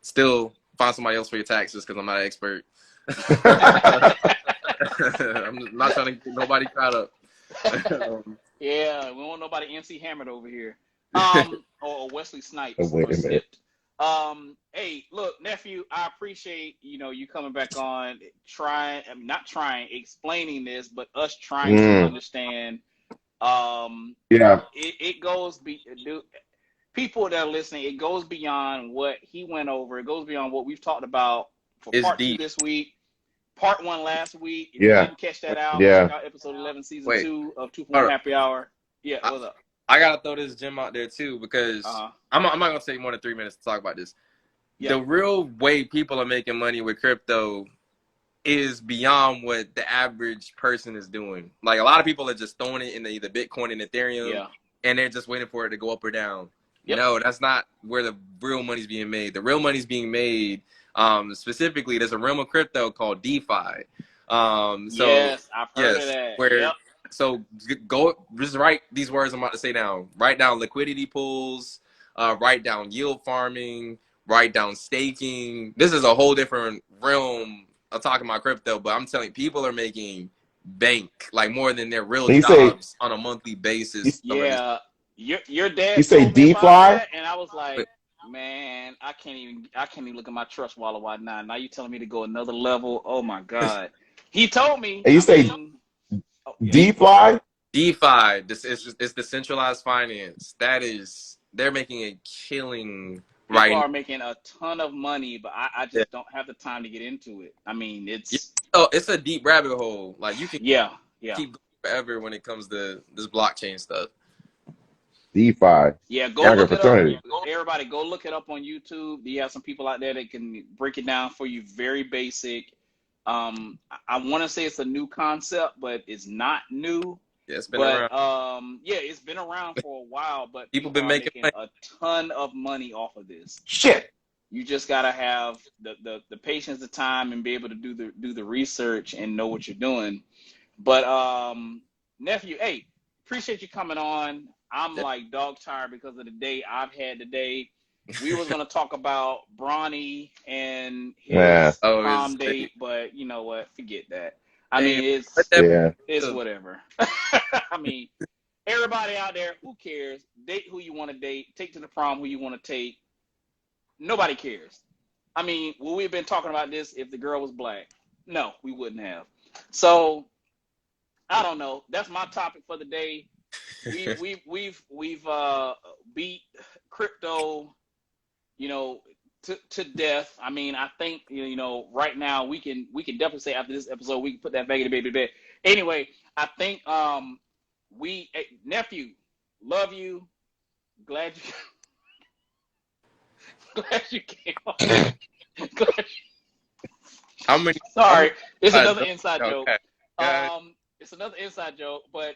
Still find somebody else for your taxes because I'm not an expert. I'm not trying to get nobody caught up. Yeah, we don't want nobody MC Hammered over here. Or Wesley Snipes. Oh, wait a minute. Hey, look, nephew, I appreciate you coming back on, explaining this, but us trying to understand. Yeah. It goes people that are listening. It goes beyond what he went over. It goes beyond what we've talked about for part 2 this week, part 1 last week. If you didn't catch that out, check out episode 11, season 2 of 2 for 1 Happy Hour. Yeah, what's up? I gotta throw this gem out there too because I'm not gonna take more than 3 minutes to talk about this. Yeah. The real way people are making money with crypto is beyond what the average person is doing. Like a lot of people are just throwing it into either Bitcoin and Ethereum, and they're just waiting for it to go up or down. Yep. No, that's not where the real money's being made. The real money's being made specifically. There's a realm of crypto called DeFi. Yes, I've heard of that. So go just write these words I'm about to say down. Write down liquidity pools, write down yield farming, write down staking. This is a whole different realm of talking about crypto, but I'm telling you, people are making bank, like more than their real jobs on a monthly basis. Yeah, your dad you say told me about DeFi? that, and I was like, man, I can't even look at my trust wallet right now. Now you telling me to go another level? Oh my God. He told me. And you say DeFi? DeFi. It's decentralized finance. They're making a killing. People are making a ton of money, but I just don't have the time to get into it. I mean, it's a deep rabbit hole. Like you can keep going forever when it comes to this blockchain stuff. DeFi. Yeah, go look it up. Everybody, go look it up on YouTube. You have some people out there that can break it down for you, very basic. I want to say it's a new concept, but it's not new. Yeah, it's been around. It's been around for a while, but people been making a ton of money off of this. Shit. You just gotta have the patience, the time, and be able to do the research and know what you're doing. But nephew, hey, appreciate you coming on. I'm like dog tired because of the day I've had today. We was gonna talk about Bronny and his prom date, but you know what? Forget that. I mean, it's whatever. I mean, everybody out there, who cares? Date who you want to date. Take to the prom who you want to take. Nobody cares. I mean, would we have been talking about this if the girl was black? No, we wouldn't have. So, I don't know. That's my topic for the day. We've beat crypto, to death. I mean, I think right now we can definitely say after this episode we can put that baby to bed. Anyway, I think nephew, love you. Glad you glad you came on. How many? Sorry, it's how another many- inside joke. Okay. It's another inside joke, but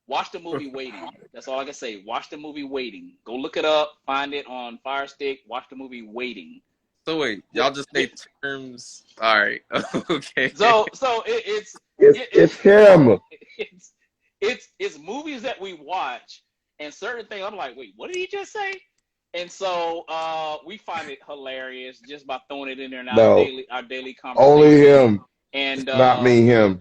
watch the movie Waiting. That's all I can say. Watch the movie Waiting. Go look it up. Find it on Fire Stick. Watch the movie Waiting. So wait, y'all just say terms. All right. Okay. So It's him. It's movies that we watch and certain things. I'm like, wait, what did he just say? And so we find it hilarious just by throwing it in there in our daily conversation. Only him. And Not me, him.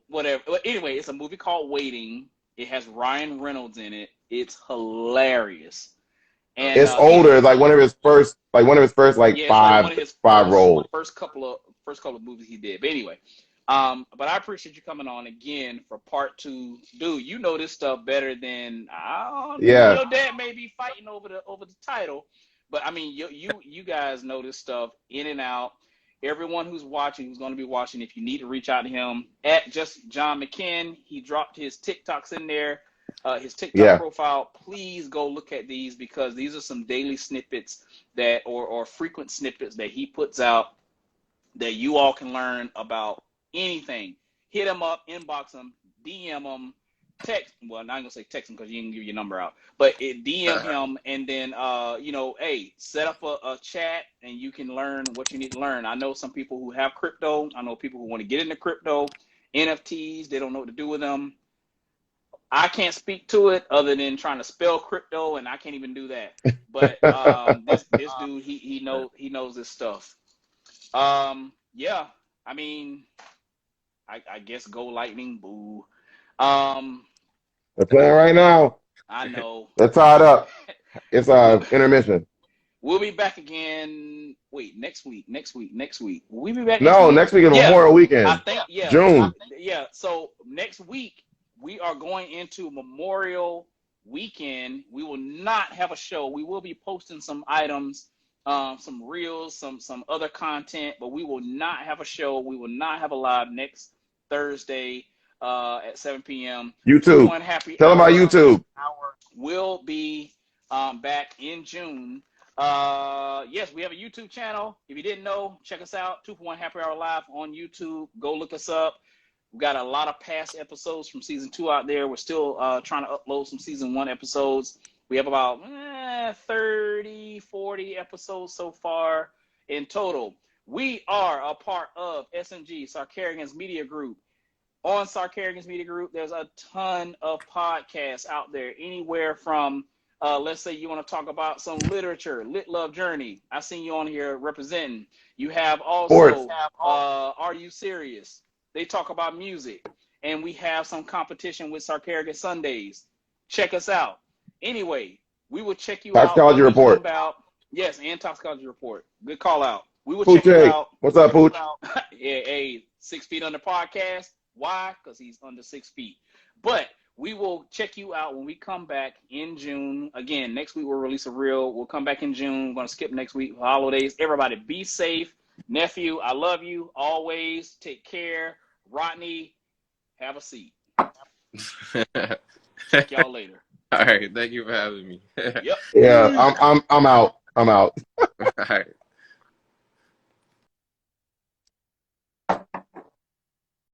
Whatever. But anyway, it's a movie called Waiting. It has Ryan Reynolds in it. It's hilarious. And It's older. It's like one of his first like five roles. First couple of movies he did. But anyway, but I appreciate you coming on again for part 2. Dude, you know this stuff better than your dad may be fighting over the title. But I mean, you guys know this stuff in and out. Everyone who's going to be watching, if you need to reach out to him at just John McKinn, he dropped his TikToks in there, his TikTok profile. Please go look at these because these are some daily snippets or frequent snippets that he puts out that you all can learn about anything. Hit him up, inbox him, DM him, text. Well, I'm not gonna say text him because you didn't give your number out, but DM him and then hey, set up a chat and you can learn what you need to learn. I know some people who have crypto. I know people who want to get into crypto, NFTs. They don't know what to do with them. I can't speak to it other than trying to spell crypto, and I can't even do that. But this dude, he knows this stuff. Yeah, I mean, I guess go Lightning, boo. They're playing right now. I know. They're tied up. It's intermission. We'll be back again. Wait, next week. Will we be back? No, next week is Memorial Weekend. I think June. So next week we are going into Memorial Weekend. We will not have a show. We will be posting some items, some reels, some other content, but we will not have a show. We will not have a live next Thursday at 7 p.m. YouTube. Tell them about YouTube. We'll be back in June. Yes, we have a YouTube channel. If you didn't know, check us out. 2 for 1 Happy Hour Live on YouTube. Go look us up. We've got a lot of past episodes from season 2 out there. We're still trying to upload some season 1 episodes. We have about 30, 40 episodes so far in total. We are a part of SMG, Sarkarian's Media Group. On Sarkarian's Media Group, there's a ton of podcasts out there, anywhere from, let's say you want to talk about some literature, Lit Love Journey. I seen you on here representing. You have also, Are You Serious? They talk about music. And we have some competition with Sarkarian Sundays. Check us out. Anyway, we will check you out. Toxicology Report. Yes, and Toxicology Report. Good call out. We will Pooch, check you out. What's up, Pooch? Yeah, 6 feet under podcast. Why? Because he's under 6 feet. But we will check you out when we come back in June. Again, next week we'll release a reel. We'll come back in June. We're going to skip next week, holidays. Everybody be safe. Nephew, I love you always. Take care. Rodney, have a seat. Check y'all later. All right. Thank you for having me. Yep. Yeah, I'm out. All right.